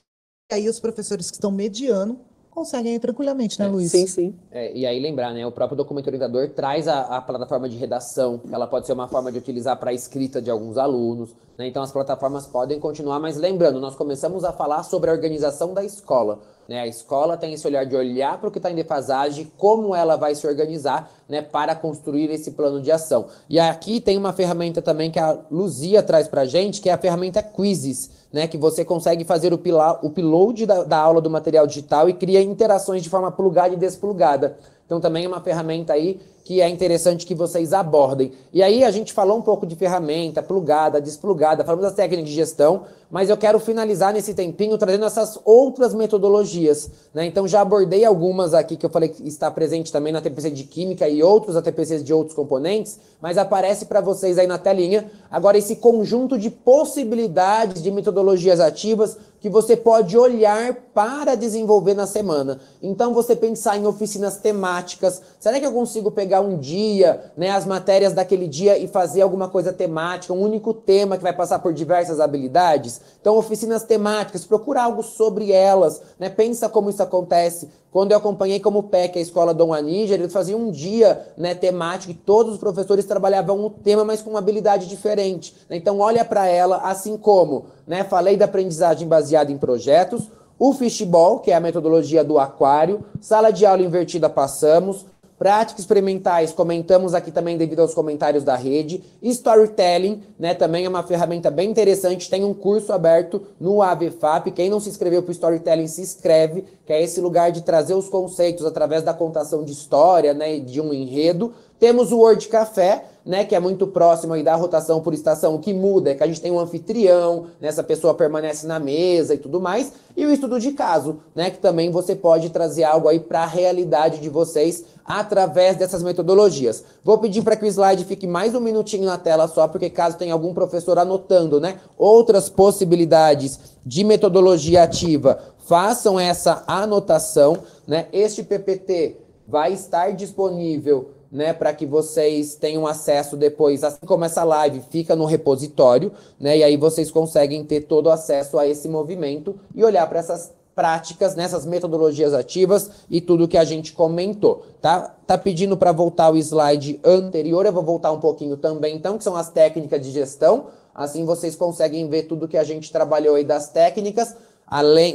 aí os professores que estão mediando conseguem ir tranquilamente, né, Luiz? Sim, sim. E aí lembrar, né, o próprio documento orientador traz a plataforma de redação, ela pode ser uma forma de utilizar para a escrita de alguns alunos, né, então as plataformas podem continuar, mas lembrando, nós começamos a falar sobre a organização da escola, né, a escola tem esse olhar de olhar para o que está em defasagem, como ela vai se organizar, né, para construir esse plano de ação. E aqui tem uma ferramenta também que a Luzia traz para a gente, que é a ferramenta Quizzes, né, que você consegue fazer o upload da aula do material digital e cria interações de forma plugada e desplugada. Então também é uma ferramenta aí que é interessante que vocês abordem. E aí a gente falou um pouco de ferramenta, plugada, desplugada, falamos das técnicas de gestão, mas eu quero finalizar nesse tempinho trazendo essas outras metodologias, né? Então já abordei algumas aqui que eu falei que está presente também na TPC de Química e outros ATPCs de outros componentes, mas aparece para vocês aí na telinha agora esse conjunto de possibilidades de metodologias ativas que você pode olhar para desenvolver na semana. Então você pensar em oficinas temáticas, será que eu consigo pegar um dia, né, as matérias daquele dia e fazer alguma coisa temática, um único tema que vai passar por diversas habilidades? Então oficinas temáticas, procura algo sobre elas, né, pensa como isso acontece. Quando eu acompanhei como PEC a escola Dom Aníger, eles faziam um dia, né, temático e todos os professores trabalhavam um tema, mas com uma habilidade diferente. Então olha para ela, assim como, né, falei da aprendizagem baseada em projetos, o fishball, que é a metodologia do aquário, sala de aula invertida passamos, práticas experimentais, comentamos aqui também devido aos comentários da rede. Storytelling, né, também é uma ferramenta bem interessante, tem um curso aberto no AVFAP. Quem não se inscreveu para o Storytelling, se inscreve, que é esse lugar de trazer os conceitos através da contação de história, né, de um enredo. Temos o Word Café, né, que é muito próximo aí da rotação por estação. O que muda é que a gente tem um anfitrião, né, essa pessoa permanece na mesa e tudo mais, e o estudo de caso, né, que também você pode trazer algo aí para a realidade de vocês através dessas metodologias. Vou pedir para que o slide fique mais um minutinho na tela só, porque caso tenha algum professor anotando, né, outras possibilidades de metodologia ativa, façam essa anotação, né? Este PPT vai estar disponível, né, para que vocês tenham acesso depois, assim como essa live fica no repositório, né, e aí vocês conseguem ter todo o acesso a esse movimento e olhar para essas práticas, nessas metodologias ativas e tudo que a gente comentou, tá? Tá pedindo para voltar o slide anterior, eu vou voltar um pouquinho também, então, que são as técnicas de gestão, assim vocês conseguem ver tudo que a gente trabalhou aí das técnicas.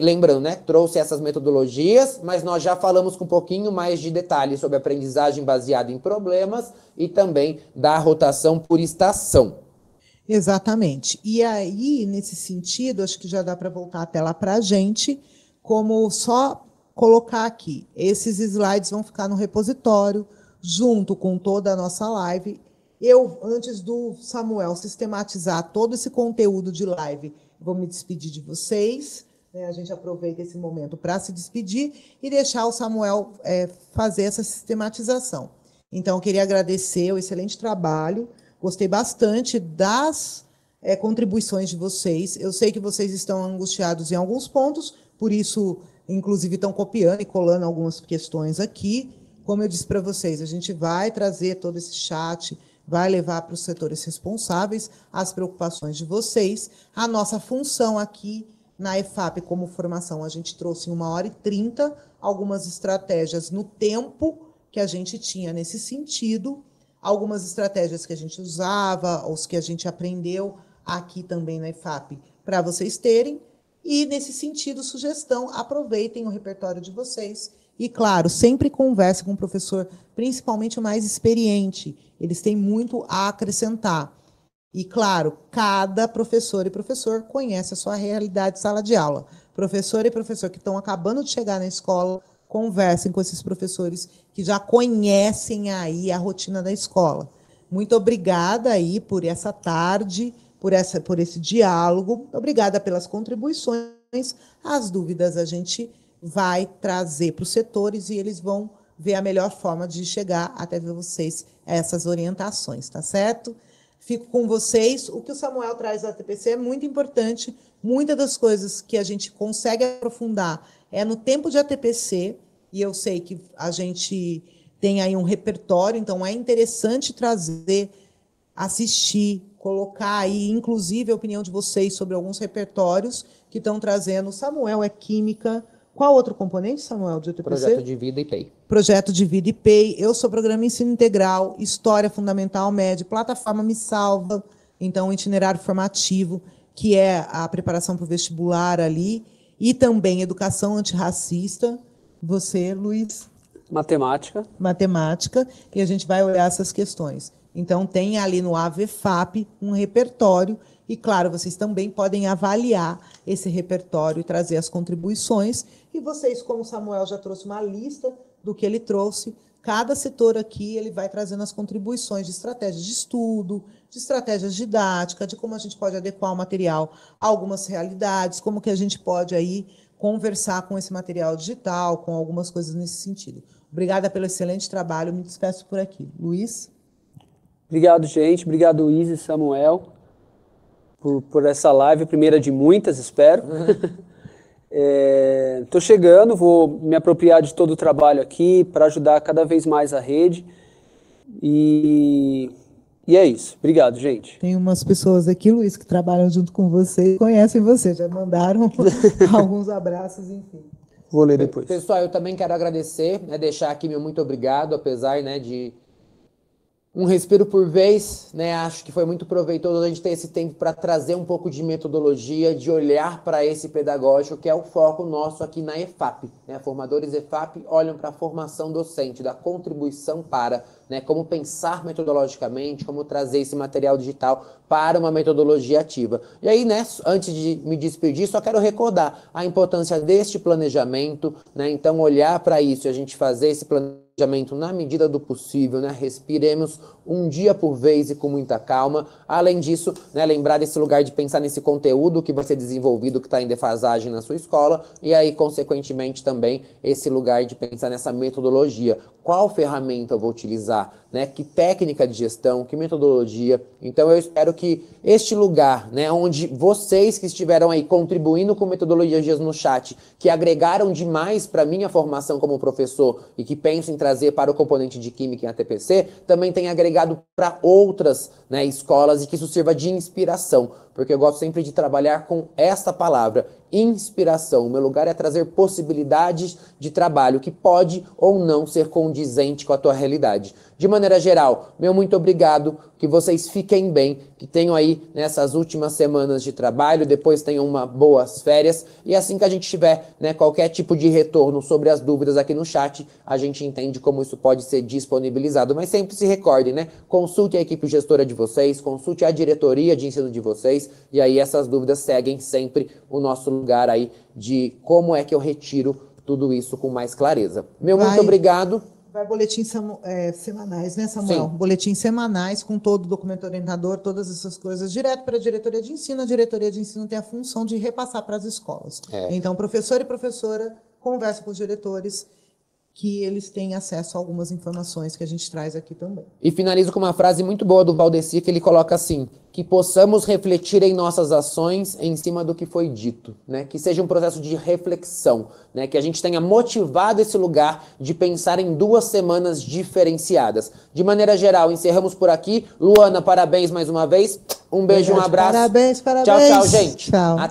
Lembrando, né, trouxe essas metodologias, mas nós já falamos com um pouquinho mais de detalhes sobre aprendizagem baseada em problemas e também da rotação por estação. Exatamente. E aí, nesse sentido, acho que já dá para voltar a tela para a gente, como só colocar aqui. Esses slides vão ficar no repositório, junto com toda a nossa live. Eu, antes do Samuel sistematizar todo esse conteúdo de live, vou me despedir de vocês. A gente aproveita esse momento para se despedir e deixar o Samuel fazer essa sistematização. Então, eu queria agradecer o excelente trabalho, gostei bastante das contribuições de vocês. Eu sei que vocês estão angustiados em alguns pontos, por isso, inclusive, estão copiando e colando algumas questões aqui. Como eu disse para vocês, a gente vai trazer todo esse chat, vai levar para os setores responsáveis as preocupações de vocês. A nossa função aqui na EFAP, como formação, a gente trouxe em 1h30 algumas estratégias no tempo que a gente tinha nesse sentido, algumas estratégias que a gente usava, os que a gente aprendeu aqui também na EFAP, para vocês terem. E, nesse sentido, sugestão, aproveitem o repertório de vocês. E, claro, sempre converse com o professor, principalmente o mais experiente. Eles têm muito a acrescentar. E, claro, cada professor e professor conhece a sua realidade de sala de aula. Professor e professor que estão acabando de chegar na escola, conversem com esses professores que já conhecem aí a rotina da escola. Muito obrigada aí por essa tarde, por esse diálogo. Obrigada pelas contribuições. As dúvidas a gente vai trazer para os setores e eles vão ver a melhor forma de chegar até vocês essas orientações, tá certo? Fico com vocês. O que o Samuel traz da TPC é muito importante. Muitas das coisas que a gente consegue aprofundar é no tempo de ATPC, e eu sei que a gente tem aí um repertório, então é interessante trazer, assistir, colocar aí, inclusive, a opinião de vocês sobre alguns repertórios que estão trazendo. Samuel é química. Qual outro componente, Samuel, de ATPC? Projeto de Vida e PEI. Projeto de Vida e PEI. Eu sou programa Ensino Integral, História Fundamental Médio, Plataforma Me Salva, então itinerário formativo, que é a preparação para o vestibular ali, e também Educação Antirracista. Você, Luiz? Matemática. Matemática, e a gente vai olhar essas questões. Então, tem ali no AVFAP um repertório, e, claro, vocês também podem avaliar esse repertório e trazer as contribuições. E vocês, como o Samuel já trouxe uma lista do que ele trouxe, cada setor aqui ele vai trazendo as contribuições de estratégias de estudo, de estratégias didáticas, de como a gente pode adequar o material a algumas realidades, como que a gente pode aí conversar com esse material digital, com algumas coisas nesse sentido. Obrigada pelo excelente trabalho, me despeço por aqui. Luiz? Obrigado, gente. Obrigado, Luiz e Samuel, por essa live, primeira de muitas, espero. Estou chegando, vou me apropriar de todo o trabalho aqui para ajudar cada vez mais a rede. E é isso. Obrigado, gente. Tem umas pessoas aqui, Luiz, que trabalham junto com você, conhecem você, já mandaram alguns abraços, enfim. Vou ler depois. Pessoal, eu também quero agradecer, né, deixar aqui meu muito obrigado, apesar, né, de um respiro por vez, né? Acho que foi muito proveitoso a gente ter esse tempo para trazer um pouco de metodologia, de olhar para esse pedagógico, que é o foco nosso aqui na EFAP, né? Formadores EFAP olham para a formação docente, da contribuição para, né, como pensar metodologicamente, como trazer esse material digital para uma metodologia ativa. E aí, né, antes de me despedir, só quero recordar a importância deste planejamento, né? Então, olhar para isso e a gente fazer esse planejamento planejamento na medida do possível, né? Respiremos um dia por vez e com muita calma. Além disso, né, lembrar desse lugar de pensar nesse conteúdo que vai ser desenvolvido, que está em defasagem na sua escola, e aí, consequentemente, também esse lugar de pensar nessa metodologia. Qual ferramenta eu vou utilizar, né? Que técnica de gestão, que metodologia. Então eu espero que este lugar, né, onde vocês que estiveram aí contribuindo com metodologias no chat, que agregaram demais para minha formação como professor e que penso em trazer para o componente de Química em ATPC, também tem agregado para outras, né, escolas e que isso sirva de inspiração, porque eu gosto sempre de trabalhar com esta palavra, inspiração. O meu lugar é trazer possibilidades de trabalho que pode ou não ser condizente com a tua realidade. De maneira geral, meu muito obrigado, que vocês fiquem bem, que tenham aí nessas últimas semanas de trabalho, depois tenham uma boas férias, e assim que a gente tiver, né, qualquer tipo de retorno sobre as dúvidas aqui no chat, a gente entende como isso pode ser disponibilizado. Mas sempre se recordem, né, consulte a equipe gestora de vocês, consulte a diretoria de ensino de vocês, e aí essas dúvidas seguem sempre o nosso lugar aí de como é que eu retiro tudo isso com mais clareza. Muito obrigado. Vai boletim semanais, né, Samuel? Sim. Boletins semanais com todo o documento orientador, todas essas coisas, direto para a diretoria de ensino. A diretoria de ensino tem a função de repassar para as escolas. Então, professor e professora conversam com os diretores, que eles têm acesso a algumas informações que a gente traz aqui também. E finalizo com uma frase muito boa do Valdeci, que ele coloca assim: que possamos refletir em nossas ações em cima do que foi dito, né? Que seja um processo de reflexão, né? Que a gente tenha motivado esse lugar de pensar em 2 semanas diferenciadas. De maneira geral, encerramos por aqui. Luana, parabéns mais uma vez. Um beijo, um abraço. Parabéns. Tchau, gente. Tchau.